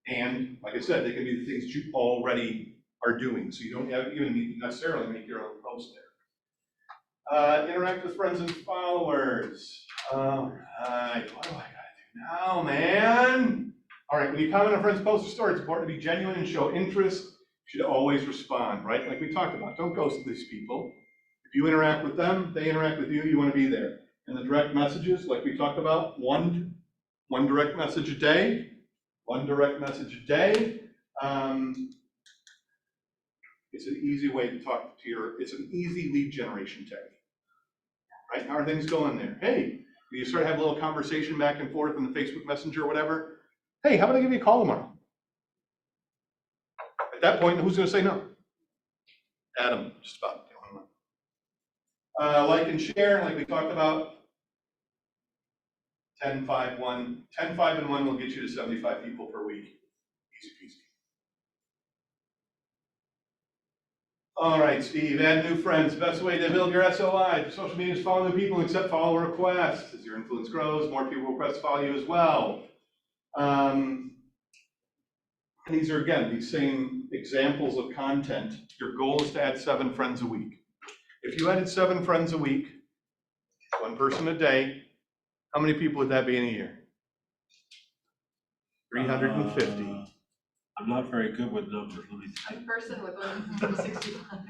And like I said, they can be the things you already are doing, so you don't even need to necessarily make your own post there. Interact with friends and followers. All right, what do I gotta do now, man? All right, when you comment on friends' posts or stories, it's important to be genuine and show interest. You should always respond, right? Like we talked about, don't ghost these people. If you interact with them, they interact with you, you want to be there. And the direct messages, like we talked about, one direct message a day, 1 direct message a day. It's an easy way to talk to it's an easy lead generation technique. Right, how are things going there? Hey, you start to have a little conversation back and forth in the Facebook Messenger or whatever. Hey, how about I give you a call tomorrow? At that point, who's gonna say no? Adam, just about. Like and share, like we talked about. 10, 5, 1. 10, 5, and 1 will get you to 75 people per week. Easy peasy. All right, Steve, add new friends. Best way to build your SOI. Social media is follow new people and accept follow requests. As your influence grows, more people request to follow you as well. And these are, again, these same examples of content. Your goal is to add 7 friends a week. If you added 7 friends a week, 1 person a day, how many people would that be in a year? 350. I'm not very good with numbers, let me see. 1 person with 165.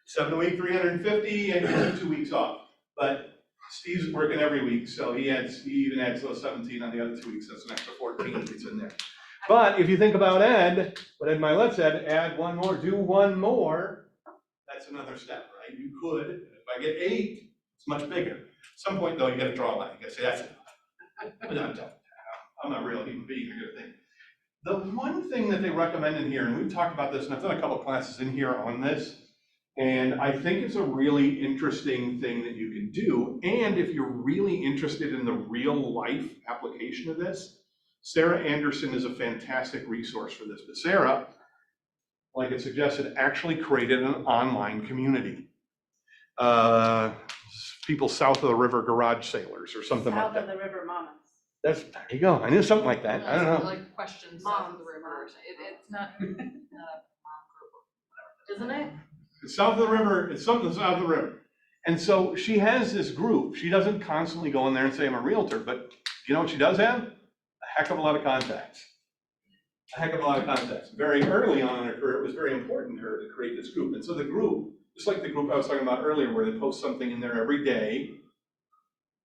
7 a week, 350, and you have 2 weeks off. But Steve's working every week, so he even adds those 17 on the other 2 weeks. That's an extra 14 that's in there. But if you think about Ed, what Ed Milet said, add 1 more, do 1 more. That's another step, right? You could, if I get 8, it's much bigger. At some point, though, you got to draw a line. You got to say that's enough. I'm not a real human being. You're gonna think. The one thing that they recommend in here, and we've talked about this, and I've done a couple of classes in here on this, and I think it's a really interesting thing that you can do. And if you're really interested in the real life application of this, Sarah Anderson is a fantastic resource for this. But Sarah, like it suggested, actually created an online community. People south of the river, garage sailers or something like South that. of the river mamas. There you go. I knew something like that. I don't know. Like questions south of the river, it's not a mom group. Isn't it? It's south of the river, it's something south of the river. And so she has this group. She doesn't constantly go in there and say, I'm a realtor, but you know what she does have? A heck of a lot of contacts. A heck of a lot of contacts. Very early on in her career, it was very important to her to create this group. And so the group, just like the group I was talking about earlier, where they post something in there every day,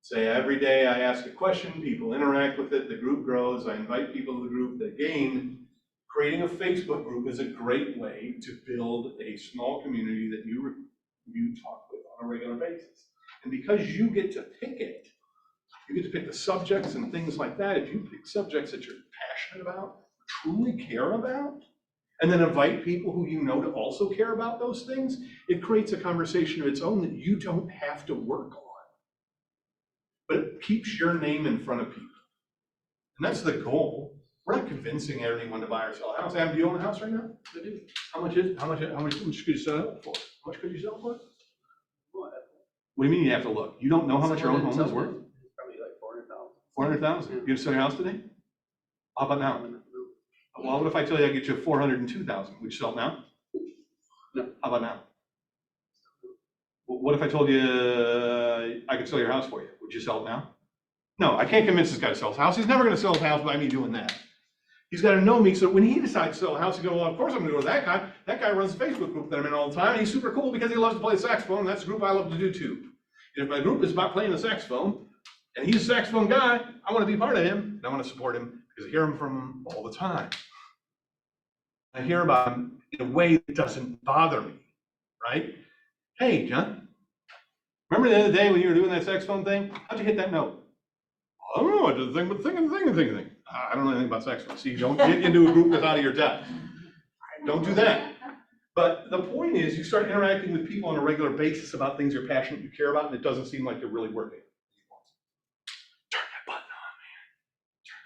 say every day I ask a question, people interact with it, the group grows, I invite people to the group, they gain. Creating a Facebook group is a great way to build a small community that you talk with on a regular basis. And because you get to pick it, you get to pick the subjects and things like that. If you pick subjects that you're passionate about, truly care about, and then invite people who you know to also care about those things, it creates a conversation of its own that you don't have to work on. But it keeps your name in front of people. And that's the goal. We're not convincing anyone to buy or sell a house. Adam, do you own a house right now? I do. How much could you sell it for? How much could you sell it for? What do you mean you have to look? You don't know how much your own home is worth? Probably like 400,000. 400,000? You gonna sell your house today? How about now? Well, what if I tell you I get you 402,000? Would you sell it now? No. How about now? What if I told you I could sell your house for you? Would you sell it now? No, I can't convince this guy to sell his house. He's never gonna sell his house by me doing that. He's gotta know me, so when he decides to sell a house, he goes, well, of course I'm gonna go with that guy. That guy runs a Facebook group that I'm in all the time, and he's super cool because he loves to play the saxophone, and that's a group I love to do too. And if my group is about playing the saxophone, and he's a saxophone guy, I wanna be part of him, and I wanna support him, because I hear him from him all the time. I hear about him in a way that doesn't bother me, right? Hey, John, remember the other day when you were doing that saxophone thing? How'd you hit that note? I don't know, I did the thing, but thing. I don't know anything about saxophone. See, don't get into a group that's out of your depth. Don't do that. But the point is, you start interacting with people on a regular basis about things you're passionate, you care about, and it doesn't seem like you're really working. Turn that button on, man. Turn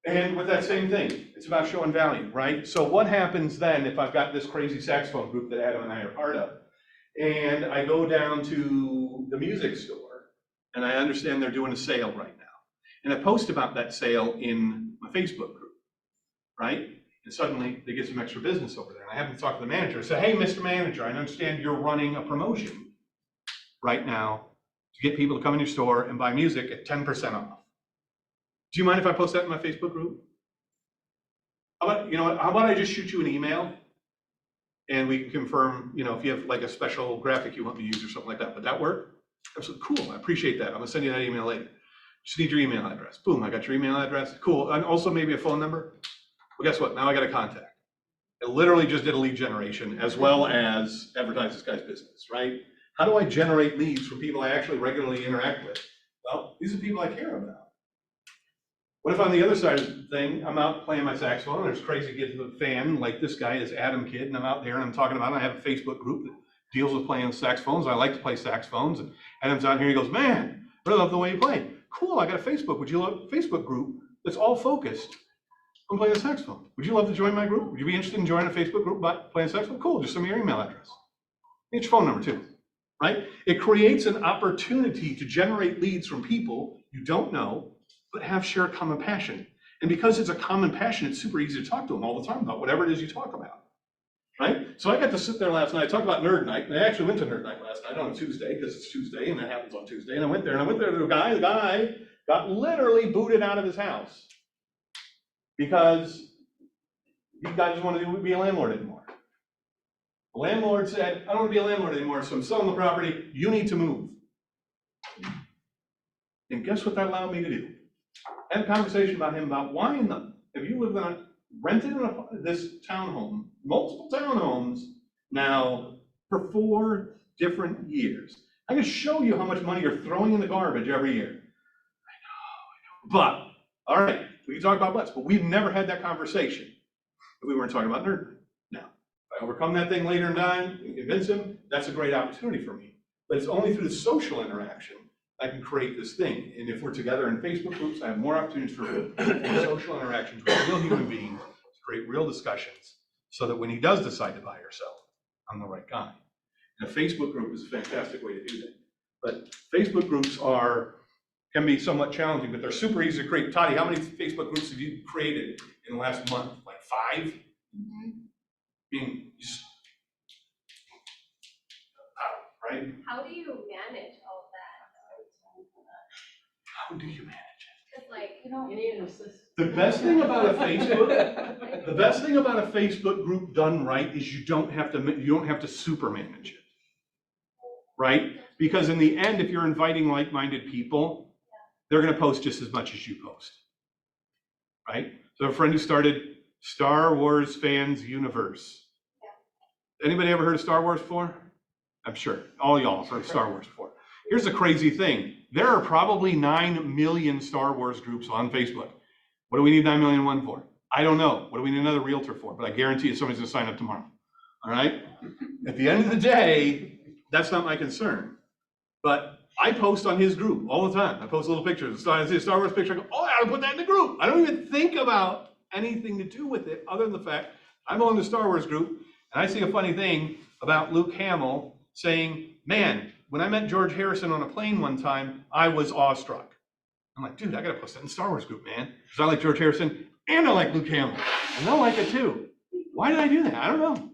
that button. And with that same thing, it's about showing value, right? So what happens then if I've got this crazy saxophone group that Adam and I are part of, and I go down to the music store, and I understand they're doing a sale right now, and I post about that sale in my Facebook group, right? And suddenly they get some extra business over there, and I happen to talk to the manager and say, hey, Mr. Manager, I understand you're running a promotion right now to get people to come in your store and buy music at 10% off. Do you mind if I post that in my Facebook group? How about, you know what, how about I just shoot you an email and we can confirm, you know, if you have like a special graphic you want me to use or something like that. Would that work? Absolutely, cool, I appreciate that. I'm gonna send you that email later. Just need your email address. Boom, I got your email address. Cool. And also maybe a phone number. Well, guess what? Now I got a contact. I literally just did a lead generation as well as advertise this guy's business, right? How do I generate leads from people I actually regularly interact with? Well, these are people I care about. What if on the other side of the thing, I'm out playing my saxophone, there's crazy kids with a fan, like this guy, this Adam kid, and I'm out there and I'm talking about it. I have a Facebook group that deals with playing saxophones. I like to play saxophones. And Adam's out here, he goes, man, I really love the way you play. Cool, I got a Facebook. Would you love a Facebook group that's all focused on playing the saxophone? Would you love to join my group? Would you be interested in joining a Facebook group about playing saxophone? Cool, just send me your email address. Get your phone number too, right? It creates an opportunity to generate leads from people you don't know, but have shared common passion. And because it's a common passion, it's super easy to talk to them all the time about whatever it is you talk about, right? So I got to sit there last night, I talked about Nerd Night, and I actually went to Nerd Night last night on a Tuesday, because it's Tuesday, and that happens on Tuesday, and I went there to a guy, the guy got literally booted out of his house because he doesn't want to be a landlord anymore. The landlord said, I don't want to be a landlord anymore, so I'm selling the property, you need to move. And guess what that allowed me to do? Have a conversation about him about why in the, if you live in a, rented in this townhome, multiple townhomes now for 4 different years. I can show you how much money you're throwing in the garbage every year. I know. But, all right, we can talk about butts, but we've never had that conversation if we weren't talking about nerd. Now, if I overcome that thing later in time and convince him, that's a great opportunity for me. But it's only through the social interaction I can create this thing. And if we're together in Facebook groups, I have more opportunities for social interactions with real human beings to create real discussions so that when he does decide to buy or sell, I'm the right guy. And a Facebook group is a fantastic way to do that. But Facebook groups can be somewhat challenging, but they're super easy to create. Toddy, how many Facebook groups have you created in the last month? Like 5? I mean, just, right? How do you manage all that? How do you manage it? Cause like, You need an assistant. The best thing about a Facebook group done right is you don't have to super manage it, right? Because in the end, if you're inviting like-minded people, they're going to post just as much as you post, right? So a friend who started Star Wars Fans Universe. Anybody ever heard of Star Wars before? I'm sure all y'all have heard of Star Wars before. Here's the crazy thing. There are probably 9 million Star Wars groups on Facebook. What do we need 9 million one for? I don't know. What do we need another realtor for? But I guarantee you somebody's gonna sign up tomorrow. All right? At the end of the day, that's not my concern. But I post on his group all the time. I post little pictures. I see a Star Wars picture, I go, oh, I gotta put that in the group. I don't even think about anything to do with it other than the fact I'm on the Star Wars group and I see a funny thing about Luke Hamill saying, man, when I met George Harrison on a plane one time, I was awestruck. I'm like, dude, I gotta post that in the Star Wars group, man. Because I like George Harrison and I like Luke Hamill. And they'll like it too. Why did I do that? I don't know.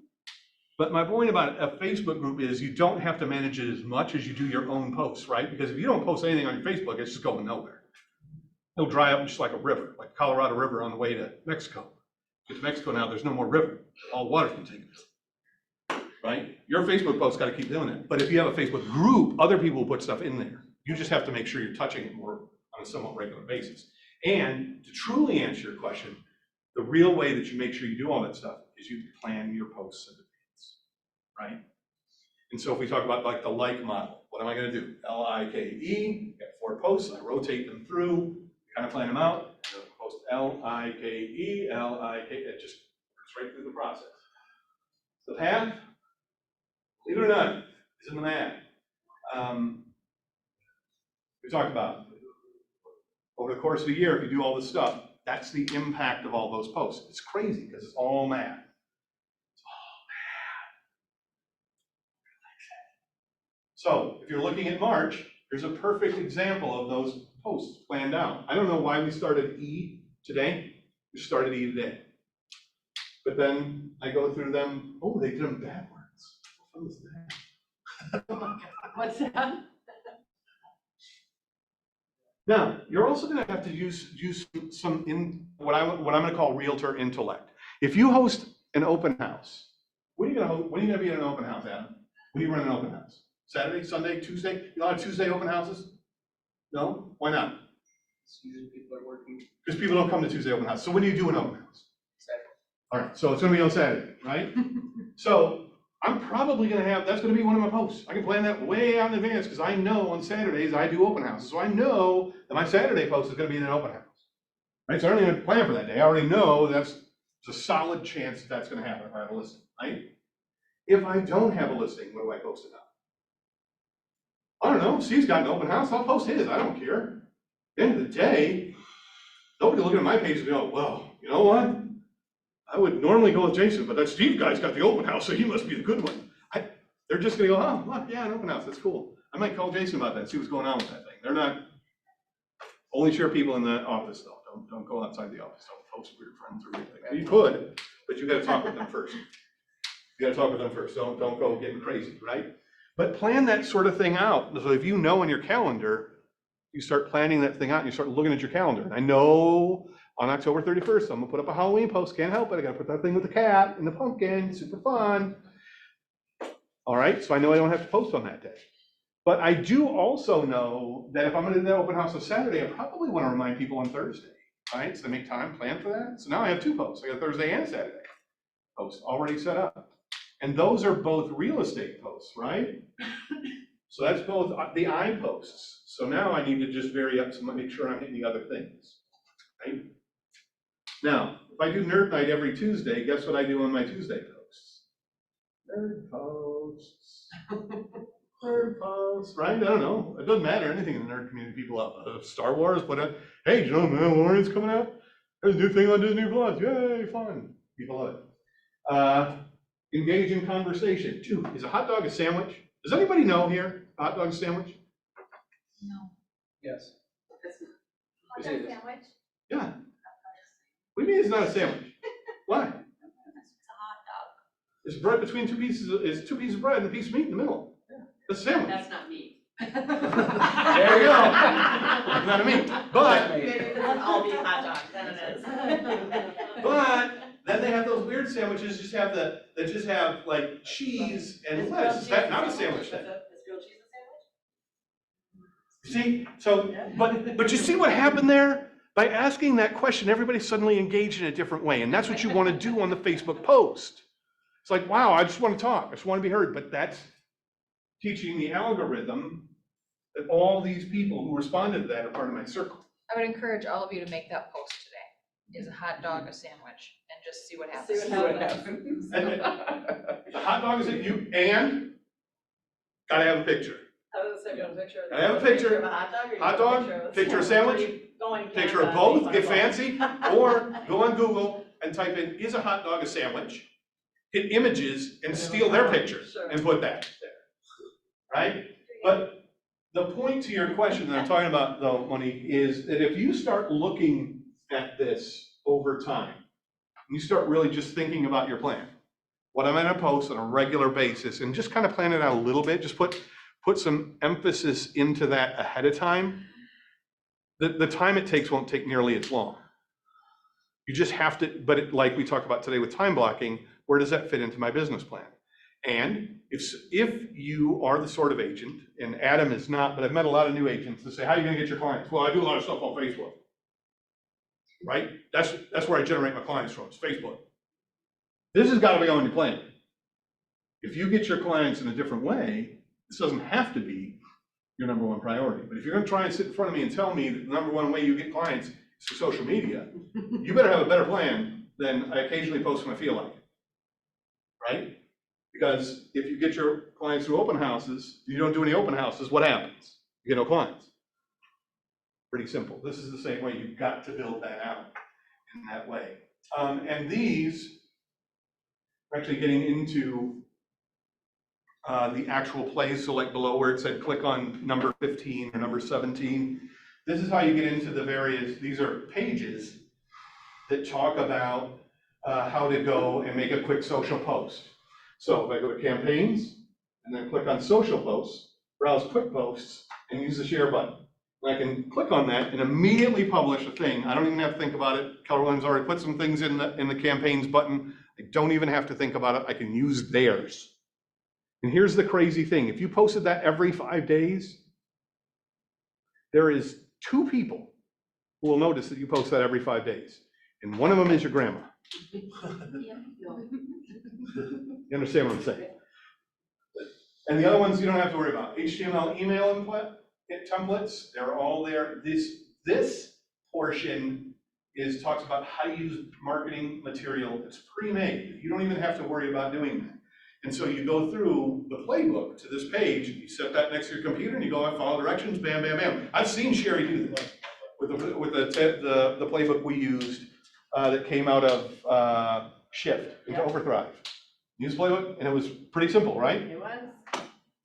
But my point about a Facebook group is you don't have to manage it as much as you do your own posts, right? Because if you don't post anything on your Facebook, it's just going nowhere. It'll dry up just like a river, like Colorado River on the way to Mexico. Get to Mexico now, there's no more river. All water's been taken. Right? Your Facebook post got to keep doing it. But if you have a Facebook group, other people will put stuff in there. You just have to make sure you're touching it more on a somewhat regular basis. And to truly answer your question, the real way that you make sure you do all that stuff is you plan your posts in advance, right? And so if we talk about like the like model, what am I going to do? L-I-K-E, got 4 posts, I rotate them through, kind of plan them out, and then post L-I-K-E, L-I-K, it just works right through the process. The path, believe it or not, is in the math. We talked about over the course of a year, if you do all this stuff, that's the impact of all those posts. It's crazy because it's all math. It's all math. So if you're looking at March, here's a perfect example of those posts planned out. I don't know why we started E today. We started E today. But then I go through them. Oh, they did them backwards. What was that? What's that? Now, you're also going to have to use some what I'm going to call realtor intellect. If you host an open house, when are you going to be at an open house, Adam? When do you run an open house? Saturday, Sunday, Tuesday? You don't have Tuesday open houses? No? Why not? Usually people are working Because people don't come to Tuesday open house. So when do you do an open house? Saturday. All right, so it's gonna be on Saturday, right? So I'm probably gonna have, that's gonna be one of my posts. I can plan that way out in advance, because I know on Saturdays I do open houses. So I know that my Saturday post is gonna be in an open house. Right, so I don't even have to plan for that day. I already know it's a solid chance that that's gonna happen if I have a listing, right? If I don't have a listing, what do I post about? I don't know, Steve's got an open house, I'll post his, I don't care. At the end of the day, nobody looking at my page and go, well, you know what? I would normally go with Jason, but that Steve guy's got the open house, so he must be the good one. They're just gonna go, oh, look, yeah, an open house, that's cool. I might call Jason about that, and see what's going on with that thing. They're not, only share people in the office though. Don't go outside the office, don't post with your friends or anything. You could, but you gotta talk with them first. You gotta talk with them first, don't go getting crazy, right? But plan that sort of thing out, so if you know in your calendar, you start planning that thing out, and you start looking at your calendar. And I know on October 31st, I'm gonna put up a Halloween post, can't help it, I gotta put that thing with the cat and the pumpkin, super fun. All right, so I know I don't have to post on that day. But I do also know that if I'm gonna do the open house on Saturday, I probably wanna remind people on Thursday, right? So make time, plan for that. So now I have two posts, I got Thursday and Saturday posts already set up. And those are both real estate posts, right? So that's both the I posts. So now I need to just vary up to make sure I'm hitting the other things, right? Now, if I do nerd night every Tuesday, guess what I do on my Tuesday posts? Nerd posts. Nerd posts, right? I don't know. It doesn't matter. Anything in the nerd community, people love. Star Wars, but hey, do you know Mandalorian's coming out? There's a new thing on Disney Plus. Yay, fun. People love it. Engage in conversation. 2, is a hot dog a sandwich? Does anybody know here, hot dog sandwich? No. Yes. Hot dog sandwich? Yeah. What do you mean it's not a sandwich? Why? It's a hot dog. It's bread between two pieces, it's 2 pieces of bread and a piece of meat in the middle. That's a sandwich. That's not me. There you go. Not a meat, but, Maybe it doesn't all be hot dogs, then it is. but, then they have those weird sandwiches, that just have like cheese and lettuce. Is that not a sandwich then? Is grilled cheese a See, sandwich? so, but you see what happened there? By asking that question, everybody suddenly engaged in a different way, and that's what you want to do on the Facebook post. It's like, wow, I just want to talk, I just want to be heard, but that's teaching the algorithm that all these people who responded to that are part of my circle. I would encourage all of you to make that post today. Is a hot dog a sandwich? And just see what happens. See what happens. The hot dog is at you, and gotta have a picture. How does it say on the picture? I have a picture. Of a hot dog or you Hot have a dog, picture of sandwich, Are you going Picture of Canada, both, you get wanna go? fancy, or go on Google and type in, is a hot dog a sandwich? Hit images and steal their picture Sure. and put that there, right? But the point to your question that I'm talking about though, Monique, is that if you start looking at this over time, you start really just thinking about your plan, what I'm gonna post on a regular basis, and just kind of plan it out a little bit, just put some emphasis into that ahead of time, the time it takes won't take nearly as long. You just have to, but like we talked about today with time blocking, where does that fit into my business plan? And if you are the sort of agent, and Adam is not, but I've met a lot of new agents that say, how are you gonna get your clients? Well, I do a lot of stuff on Facebook. Right? That's where I generate my clients from, is Facebook. This has gotta be on your plan. If you get your clients in a different way, this doesn't have to be your number one priority. But if you're gonna try and sit in front of me and tell me that the number one way you get clients is through social media, you better have a better plan than I occasionally post when I feel like it. Right? Because if you get your clients through open houses, you don't do any open houses, what happens? You get no clients. Pretty simple. This is the same way. You've got to build that out in that way. And these are actually getting into the actual plays. So like below where it said click on number 15 or number 17. This is how you get into the various, these are pages that talk about how to go and make a quick social post. So if I go to campaigns and then click on social posts, browse quick posts and use the share button. And I can click on that and immediately publish a thing. I don't even have to think about it. Keller Williams already put some things in the campaigns button. I don't even have to think about it. I can use theirs. And here's the crazy thing. If you posted that every 5 days, there is 2 people who will notice that you post that every 5 days. And one of them is your grandma. You understand what I'm saying? And the other ones you don't have to worry about. HTML email templates, they're all there. This portion talks about how to use marketing material. It's pre-made. You don't even have to worry about doing that. And so you go through the playbook to this page, you set that next to your computer, and you go and follow directions, bam, bam, bam. I've seen Sherry do this with the playbook we used that came out of Shift into Overthrive. Use playbook, and it was pretty simple, right? It was.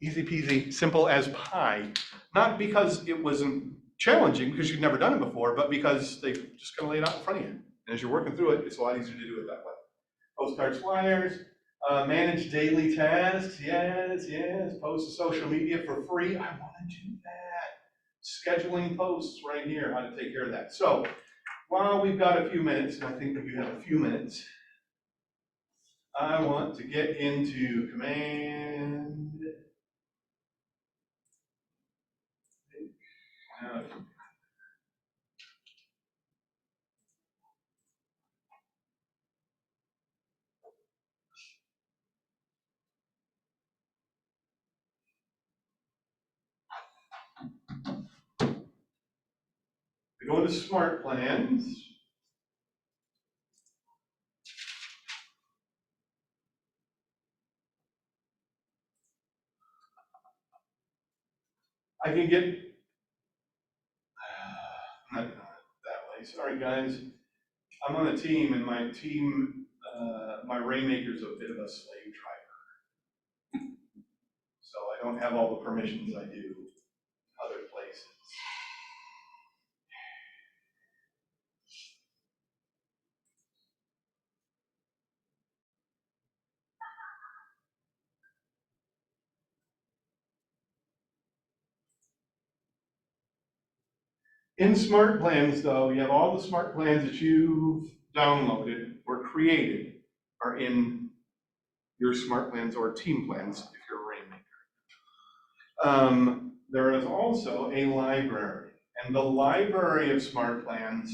Easy peasy, simple as pie. Not because it wasn't challenging, because you'd never done it before, but because they just kind of lay it out in front of you. And as you're working through it, it's a lot easier to do it that way. Postcards, flyers, manage daily tasks, yes, post to social media for free. I want to do that. Scheduling posts right here, how to take care of that. So while we've got a few minutes, and I think that you have a few minutes, I want to get into command. We go into smart plans. I can get, not that way, sorry guys. I'm on a team and my team, my Rainmaker's a bit of a slave driver. So I don't have all the permissions I do other places. In smart plans though, you have all the smart plans that you've downloaded or created are in your smart plans or team plans if you're a Rainmaker. There is also a library, and the library of smart plans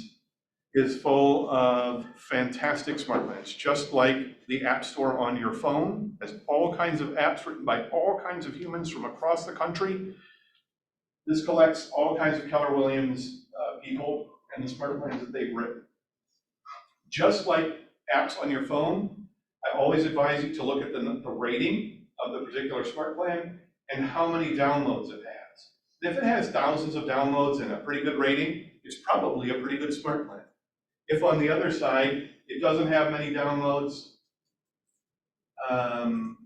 is full of fantastic smart plans, just like the App Store on your phone has all kinds of apps written by all kinds of humans from across the country. This collects all kinds of Keller Williams people and the smart plans that they've written. Just like apps on your phone, I always advise you to look at the rating of the particular smart plan and how many downloads it has. If it has thousands of downloads and a pretty good rating, it's probably a pretty good smart plan. If on the other side, it doesn't have many downloads and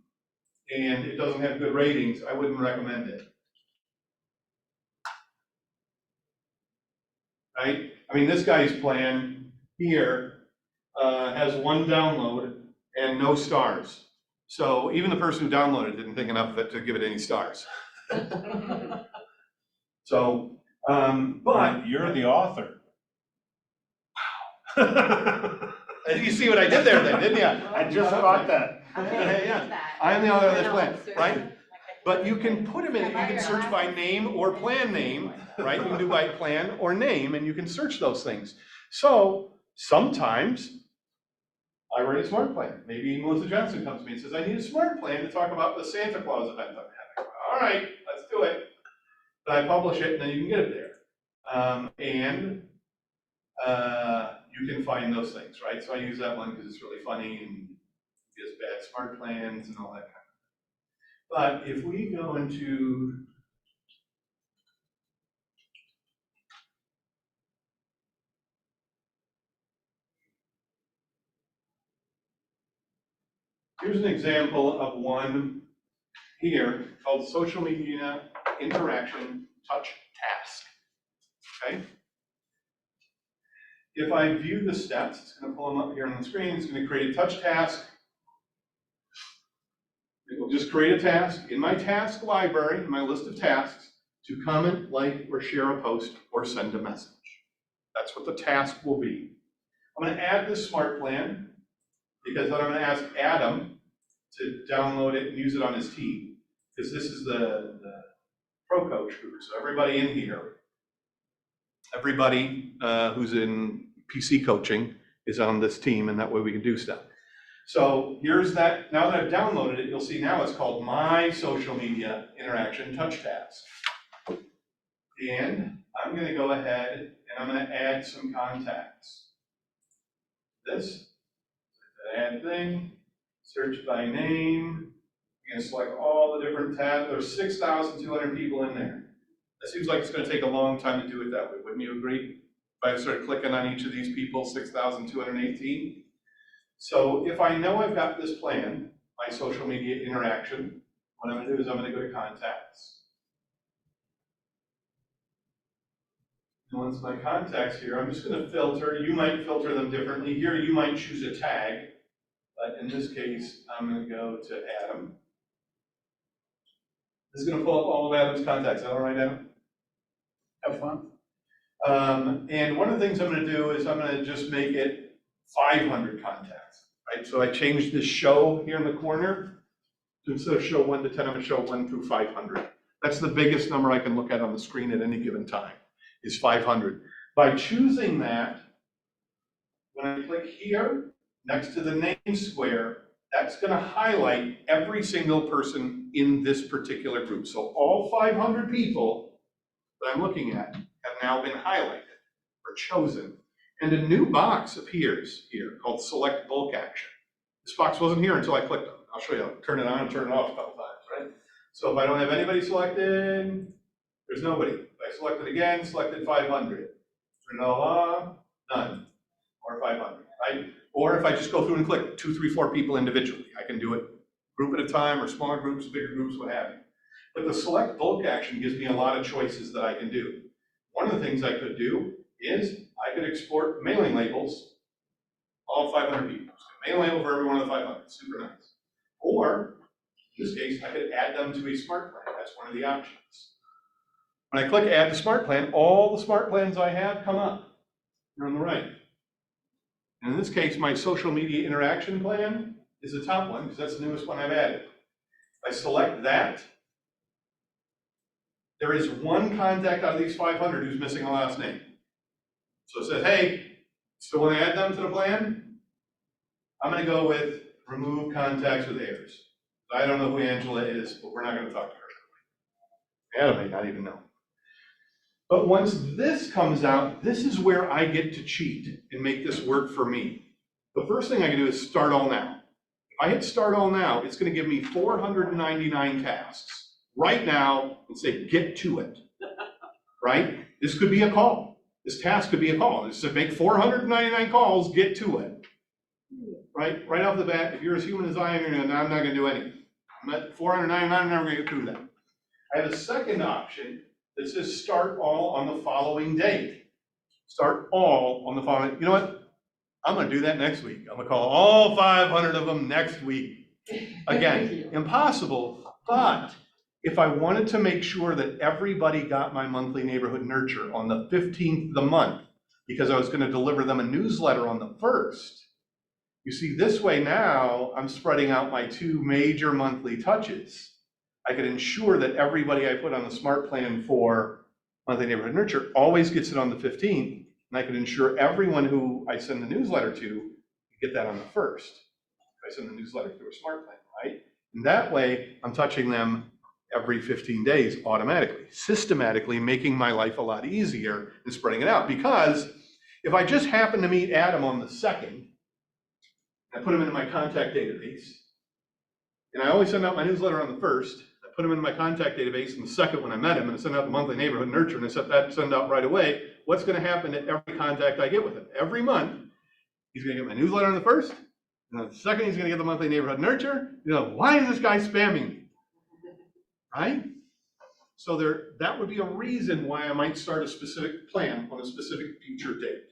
it doesn't have good ratings, I wouldn't recommend it. Right? I mean, this guy's plan here has 1 download and no stars. So even the person who downloaded didn't think enough of it to give it any stars. So, but You're the author. you see what I did there then, didn't you? I just caught that. Yeah. I'm the author of this plan, right? But you can put them in, you can search by name or plan name, right? You can do by plan or name, and you can search those things. So sometimes I write a smart plan. Maybe Melissa Johnson comes to me and says, I need a smart plan to talk about the Santa Claus event I'm having. All right, let's do it. But I publish it, and then you can get it there. You can find those things, right? So I use that one because it's really funny and gives bad smart plans and all that kind of thing. But if we go into here's an example of one here called Social Media Interaction Touch Task, okay? If I view the steps, it's going to pull them up here on the screen. It's going to create a touch task. It will just create a task in my task library, in my list of tasks, to comment, like, or share a post, or send a message. That's what the task will be. I'm going to add this smart plan, because then I'm going to ask Adam to download it and use it on his team, because this is the pro coach group. So everybody in here everybody who's in PC coaching is on this team, and that way we can do stuff. So here's that, now that I've downloaded it, you'll see now it's called My Social Media Interaction Touch Task. And I'm gonna go ahead and I'm gonna add some contacts. This, add thing, search by name. I'm gonna select all the different tabs. There's 6,200 people in there. It seems like it's gonna take a long time to do it that way, wouldn't you agree? If I started clicking on each of these people, 6,218. So if I know I've got this plan, my social media interaction, what I'm gonna do is I'm gonna go to contacts. And once my contacts here, I'm just gonna filter. You might filter them differently. Here you might choose a tag, but in this case, I'm gonna go to Adam. This is gonna pull up all of Adam's contacts. Is that all right, Adam? Have fun. And one of the things I'm gonna do is I'm gonna just make it 500 contacts, right? So I changed this show here in the corner. Instead of show 1 to 10, I'm gonna show 1 through 500. That's the biggest number I can look at on the screen at any given time, is 500. By choosing that, when I click here, next to the name square, that's gonna highlight every single person in this particular group. So all 500 people that I'm looking at have now been highlighted or chosen. And a new box appears here called Select Bulk Action. This box wasn't here until I clicked on it. I'll show you. I'll turn it on and turn it off a couple times, right? So if I don't have anybody selected, there's nobody. If I select it again, selected 500. None, or 500, right? Or if I just go through and click 2, 3, 4 people individually, I can do it group at a time or smaller groups, bigger groups, what have you. But the Select Bulk Action gives me a lot of choices that I can do. One of the things I could do is I could export mailing labels, all 500 people. So mailing label for every one of the 500, super nice. Or, in this case, I could add them to a smart plan. That's one of the options. When I click Add to Smart Plan, all the smart plans I have come up. They're on the right. And in this case, my social media interaction plan is the top one, because that's the newest one I've added. If I select that, there is one contact out of these 500 who's missing a last name. So it says, hey, still want to add them to the plan? I'm going to go with remove contacts with heirs. I don't know who Angela is, but we're not going to talk to her. Adam may not even know. But once this comes out, this is where I get to cheat and make this work for me. The first thing I can do is start all now. If I hit start all now, it's going to give me 499 tasks right now and say, get to it, right? This could be a call. This task could be a call. It's to make 499 calls, get to it, right? Right off the bat, if you're as human as I am, I'm not going to do anything. I'm at 499, I'm never going to get through that. I have a second option that says start all on the following date. Start all on the following, you know what? I'm going to do that next week. I'm going to call all 500 of them next week. Again, impossible, but if I wanted to make sure that everybody got my monthly neighborhood nurture on the 15th of the month, because I was going to deliver them a newsletter on the 1st, you see, this way now, I'm spreading out my 2 major monthly touches. I could ensure that everybody I put on the smart plan for monthly neighborhood nurture always gets it on the 15th, and I could ensure everyone who I send the newsletter to get that on the 1st. If I send the newsletter through a smart plan, right? And that way, I'm touching them every 15 days automatically, systematically making my life a lot easier and spreading it out. Because if I just happen to meet Adam on the 2nd, I put him into my contact database, and I always send out my newsletter on the 1st, I put him in my contact database on the 2nd when I met him, and I send out the monthly neighborhood nurture, and I send out right away, what's gonna happen to every contact I get with him? Every month, he's gonna get my newsletter on the 1st, and on the 2nd, he's gonna get the monthly neighborhood nurture. You know, why is this guy spamming me? Right? So that would be a reason why I might start a specific plan on a specific future date.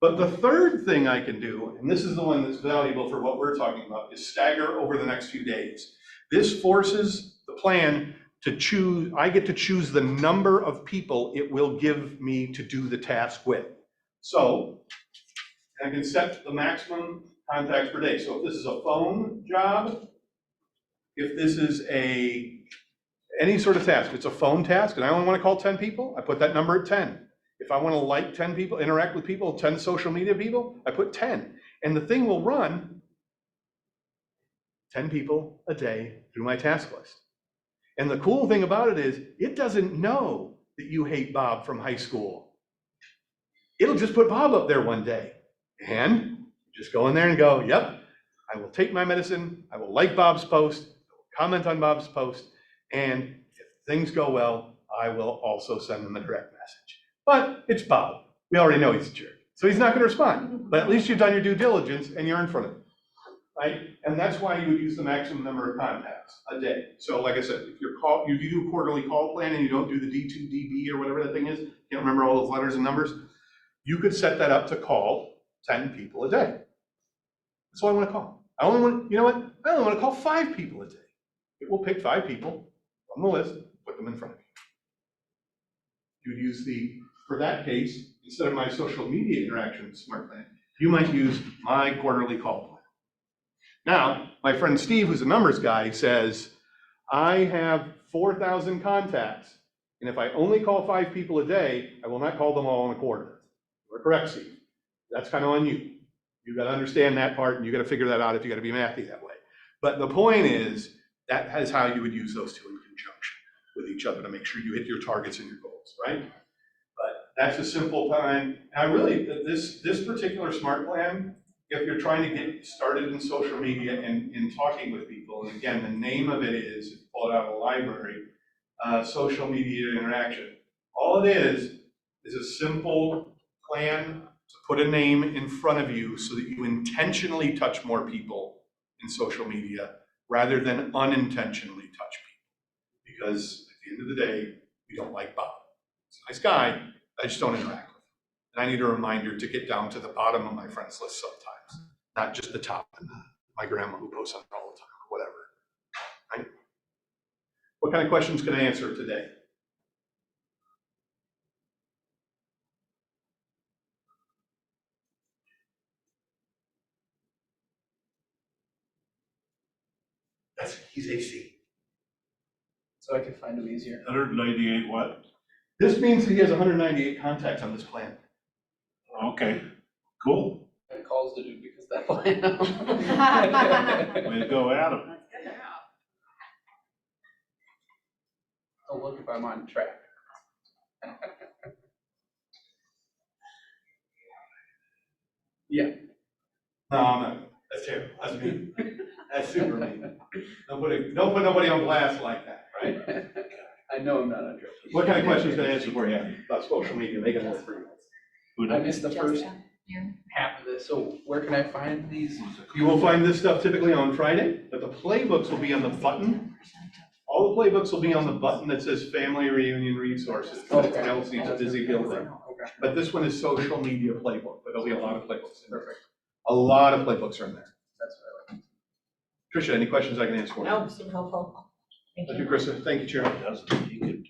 But the third thing I can do, and this is the one that's valuable for what we're talking about, is stagger over the next few days. This forces the plan to choose, I get to choose the number of people it will give me to do the task with. So I can set the maximum contacts per day. So if this is a phone job, if this is any sort of task, if it's a phone task and I only want to call 10 people, I put that number at 10. If If I want to like 10 people, interact with people, 10 social media people, I put 10. And the thing will run 10 people a day through my task list. And the cool thing about it is it doesn't know that you hate Bob from high school. It'll just put Bob up there one day. And just go in there and go, yep, I will take my medicine. I will like Bob's post, I will comment on Bob's post. And if things go well, I will also send them a direct message. But it's Bob. We already know he's a jerk. So he's not going to respond. But at least you've done your due diligence and you're in front of him. Right? And that's why you would use the maximum number of contacts a day. So like I said, if you do a quarterly call plan and you don't do the D2DB or whatever that thing is, can't remember all those letters and numbers, you could set that up to call 10 people a day. That's all I want to call. I only want, you know what? I only want to call 5 people a day. It will pick 5 people on the list, put them in front of you. You'd use for that case, instead of my social media interaction smart plan, you might use my quarterly call plan. Now, my friend Steve, who's a numbers guy, says, I have 4,000 contacts, and if I only call 5 people a day, I will not call them all in a quarter. You're correct, Steve. That's kind of on you. You got to understand that part, and you got to figure that out if you got to be mathy that way. But the point is, that is how you would use those two in conjunction with each other to make sure you hit your targets and your goals, right? But that's a simple plan. And really, this particular smart plan, if you're trying to get started in social media and in talking with people, and again, the name of it is, pull it out of the library, social media interaction. All it is a simple plan to put a name in front of you so that you intentionally touch more people in social media rather than unintentionally touch people. Because at the end of the day, we don't like Bob. He's a nice guy, I just don't interact with him. And I need a reminder to get down to the bottom of my friends list sometimes, not just the top and my grandma who posts on it all the time or whatever. Right? What kind of questions can I answer today? He's AC. So I can find them easier. 198 what? This means that he has 198 contacts on this plan. Okay, cool. Got calls to do because that line. Way to go, Adam. I'll look if I'm on track. Yeah. No, I'm not. That's terrible. That's mean. That's super mean. Don't put nobody on blast like that, right? I know I'm not on track. What kind of questions can I answer for you about social media? Make it work for you. I missed the first half of this, so where can I find these? You will find this stuff typically on Friday, but the playbooks will be on the button. All the playbooks will be on the button that says Family Reunion Resources. Okay. Chelsea's a busy building. Okay. But this one is social media playbook, but there'll be a lot of playbooks in there. Perfect. A lot of playbooks are in there. That's what I like. Tricia, any questions I can answer for you? No, super helpful. Thank you, Krista. Thank you, Chairman. You could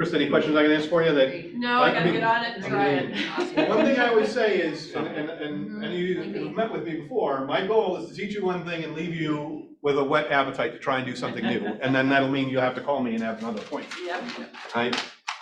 Krista, any questions I can answer for you that? No, I gotta get on it and try it. One thing I always say is, and you who've met with me before, my goal is to teach you one thing and leave you with a wet appetite to try and do something new. And then that'll mean you'll have to call me and have another point. Yep. I'm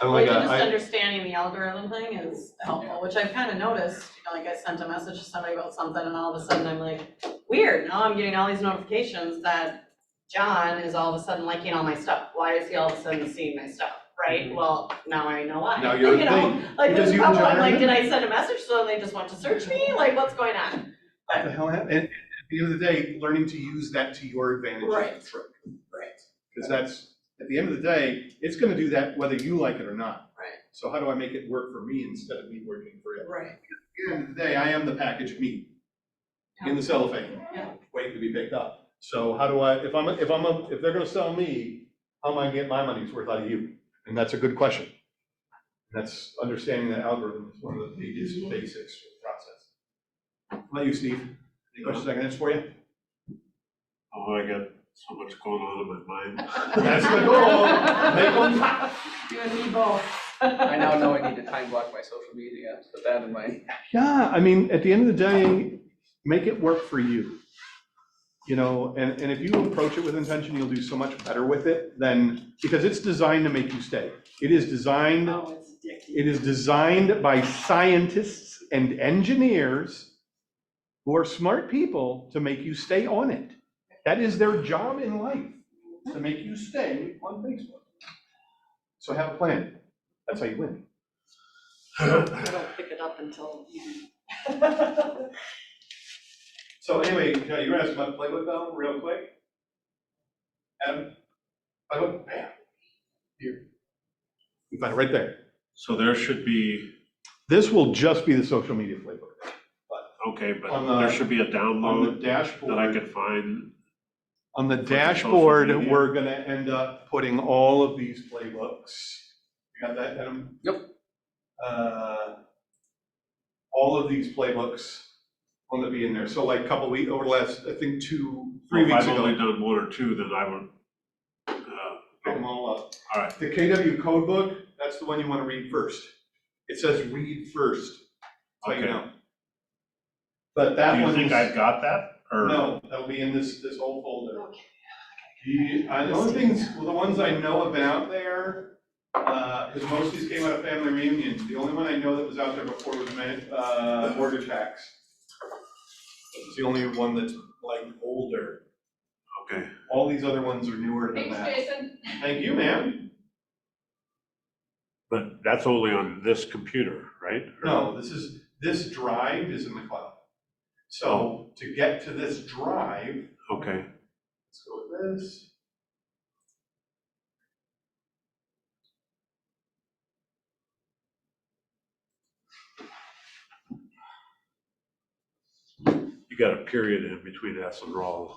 Well, like, even just understanding the algorithm thing is helpful, which I've kind of noticed, like I sent a message to somebody about something and all of a sudden I'm like, weird, now I'm getting all these notifications that John is all of a sudden liking all my stuff. Why is he all of a sudden seeing my stuff, right? Well, now I know why. Now you're You the know, thing. like Because this you couple, I'm and John like, are did I send a message so they just want to search me? Like, what's going on? What the hell happened? And at the end of the day, learning to use that to your advantage Right. is the trick. Right. Because that's, at the end of the day, it's gonna do that whether you like it or not. Right. So how do I make it work for me instead of me working for you? Right. At the end of the day, I am the packaged meat in the cellophane, Yeah. waiting to be picked up. So how do I, if they're gonna sell me, how am I gonna get my money's worth out of you? And that's a good question. That's understanding the algorithm is one of the biggest basics of the process. How about you, Steve? Any questions I can answer for you? Oh, I got so much going on in my mind. That's the goal. Make them. You and me both. I now know I need to time block my social media, put that in my. Yeah, I mean, at the end of the day, make it work for you. You know, and if you approach it with intention, you'll do so much better with it than, because it's designed to make you stay. It is designed Oh, it's Ridiculous. It is designed by scientists and engineers who are smart people to make you stay on it. That is their job in life, to make you stay on Facebook. So have a plan. That's how you win. I don't pick it up until you. So anyway, you were asking about the playbook though, real quick? Adam, playbook, bam. Here. You find it right there. So there should be, This will just be the social media playbook. okay, but On the- there should be a On the download that I dashboard, could find. on the the social dashboard, media. we're gonna end up putting all of these playbooks. You got that, Adam? Yep. All of these playbooks are gonna be in there. So like a couple weeks, over the last, I think 3 Well, weeks if I've only ago. done one or two, then I would, Put them all up. all right. The KW code book, that's the one you wanna read first. It says read first, so you Okay. know. But that Do you one think is, I've got that? Or no, that'll be in this whole folder. The only things, well, the ones I know have been out there, because most of these came out of family reunion. The only one I know that was out there before was mortgage tax. It's the only one that's like older. Okay. All these other ones are newer than Thanks, that. Jason. Thank you, ma'am. But that's only on this computer, right? Or- No, this drive is in the cloud. So to get to this drive, Okay. let's go with this. You got a period in between S and roll.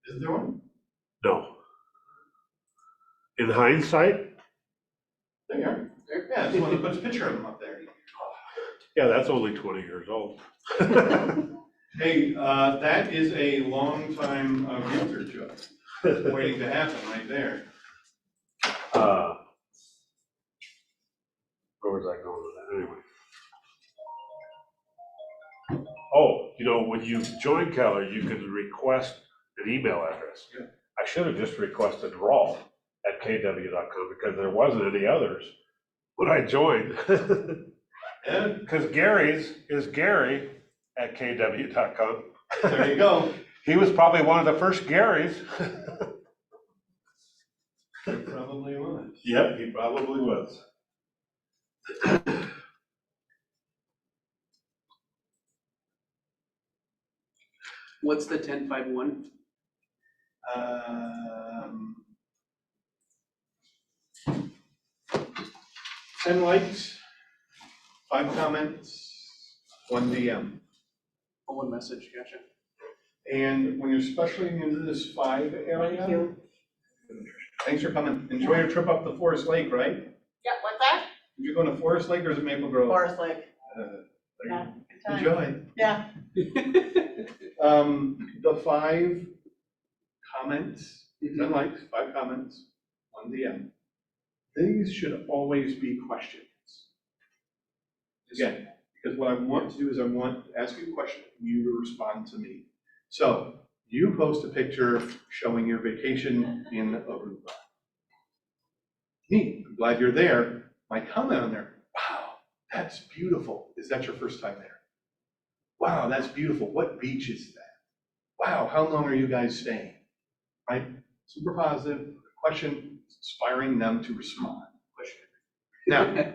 Is there one? No. In hindsight, There you are. Yeah, it's one that puts a picture of them up there. yeah, that's only 20 years old. Hey, that is a long time realtor job waiting to happen right there. Where was I going with that anyway? Oh, you know, when you join Keller, you can request an email address. Yeah. I should have just requested rawl@kw.com because there wasn't any others when I joined. Yeah, Because Gary's is Gary@kw.com. there you go. He was probably one of the first Garys. It probably was. Yep, he probably was. What's the 1051? 10 likes, 5 comments, 1 DM. Oh, one message, gotcha. And when you're specialing into this 5 area. Thank you. Thanks for coming. Enjoy your trip up to Forest Lake, right? Yeah, what's that? Did you go to Forest Lake or is it Maple Grove? Forest Lake. There you Yeah, go. good time. Enjoy. Yeah. The 5 comments, 10 likes, 5 comments, 1 DM. These should always be questions. Again, because what I want to do is I want to ask you a question, and you to respond to me. So you post a picture showing your vacation in Aruba. Neat, I'm glad you're there. My comment on there, wow, that's beautiful. Is that your first time there? Wow, that's beautiful. What beach is that? Wow, how long are you guys staying? Right? Super positive, question, inspiring them to respond. Now,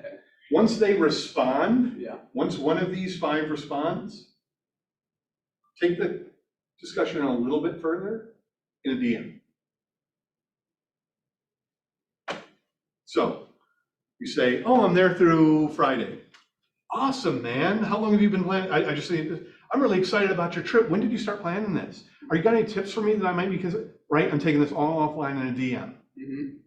once they respond, Yeah. once one of these 5 responds, take the discussion a little bit further in a DM. So you say, oh, I'm there through Friday. Awesome, man. How long have you been planning? I just say, I'm really excited about your trip. When did you start planning this? Are you got any tips for me that I might, because, right, I'm taking this all offline in a DM. Mhm.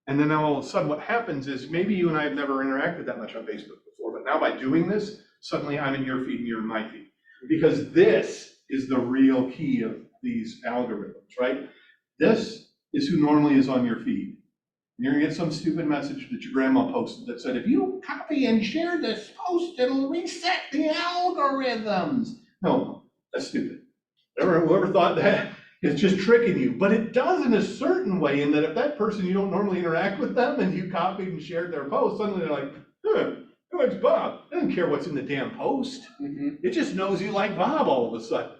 And then all of a sudden what happens is maybe you and I have never interacted that much on Facebook before, but now by doing this, suddenly I'm in your feed and you're in my feed. Because this is the real key of these algorithms, right? This is who normally is on your feed. You're gonna get some stupid message that your grandma posted that said, if you copy and share this post, it'll reset the algorithms. No, that's stupid. Whoever thought that It's just tricking you, but it does in a certain way in that if that person, you don't normally interact with them and you copied and shared their post, suddenly they're like, who likes Bob? It doesn't care what's in the damn post. It just knows you like Bob all of a sudden.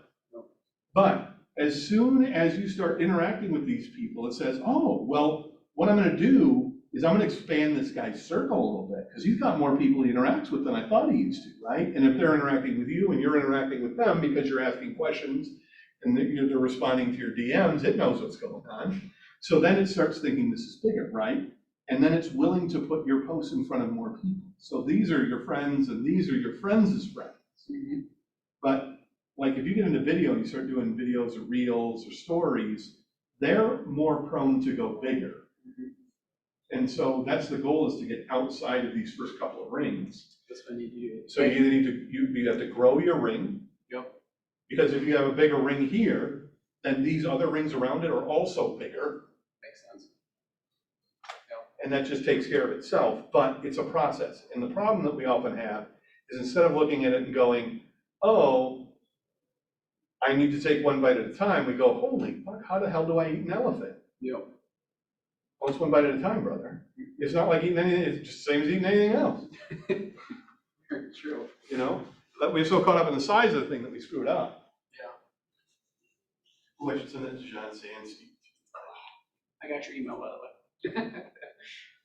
But as soon as you start interacting with these people, it says, oh, well, what I'm gonna do is I'm gonna expand this guy's circle a little bit, because he's got more people he interacts with than I thought he used to, right? And if they're interacting with you and you're interacting with them because you're asking questions and they're responding to your DMs, it knows what's going on. So then it starts thinking this is bigger, right? And then it's willing to put your posts in front of more people. So these are your friends and these are your friends' friends. But like if you get into video and you start doing videos or reels or stories, they're more prone to go bigger. And so that's the goal, is to get outside of these first couple of rings. That's what I need to do. So you either need to, you have to grow your ring. Yep. Because if you have a bigger ring here, then these other rings around it are also bigger. Makes sense. And that just takes care of itself, but it's a process. And the problem that we often have is instead of looking at it and going, oh, I need to take one bite at a time, we go, holy fuck, how the hell do I eat an elephant? Yep. Well, it's one bite at a time, brother. It's not like eating anything, it's just the same as eating anything else, True. you know? But we're so caught up in the size of the thing that we screwed up. Yeah. Oh, I should send that to John Sansky. I got your email, by the way.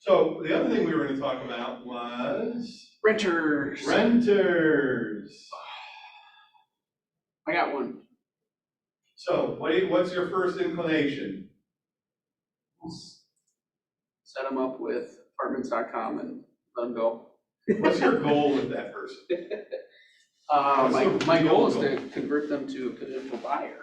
So the other thing we were gonna talk about was Renters. renters. I got one. So what's your first inclination? Set them up with apartments.com and let them go. What's your goal with that person? My What's the goal is goal? to convert them to a potential buyer.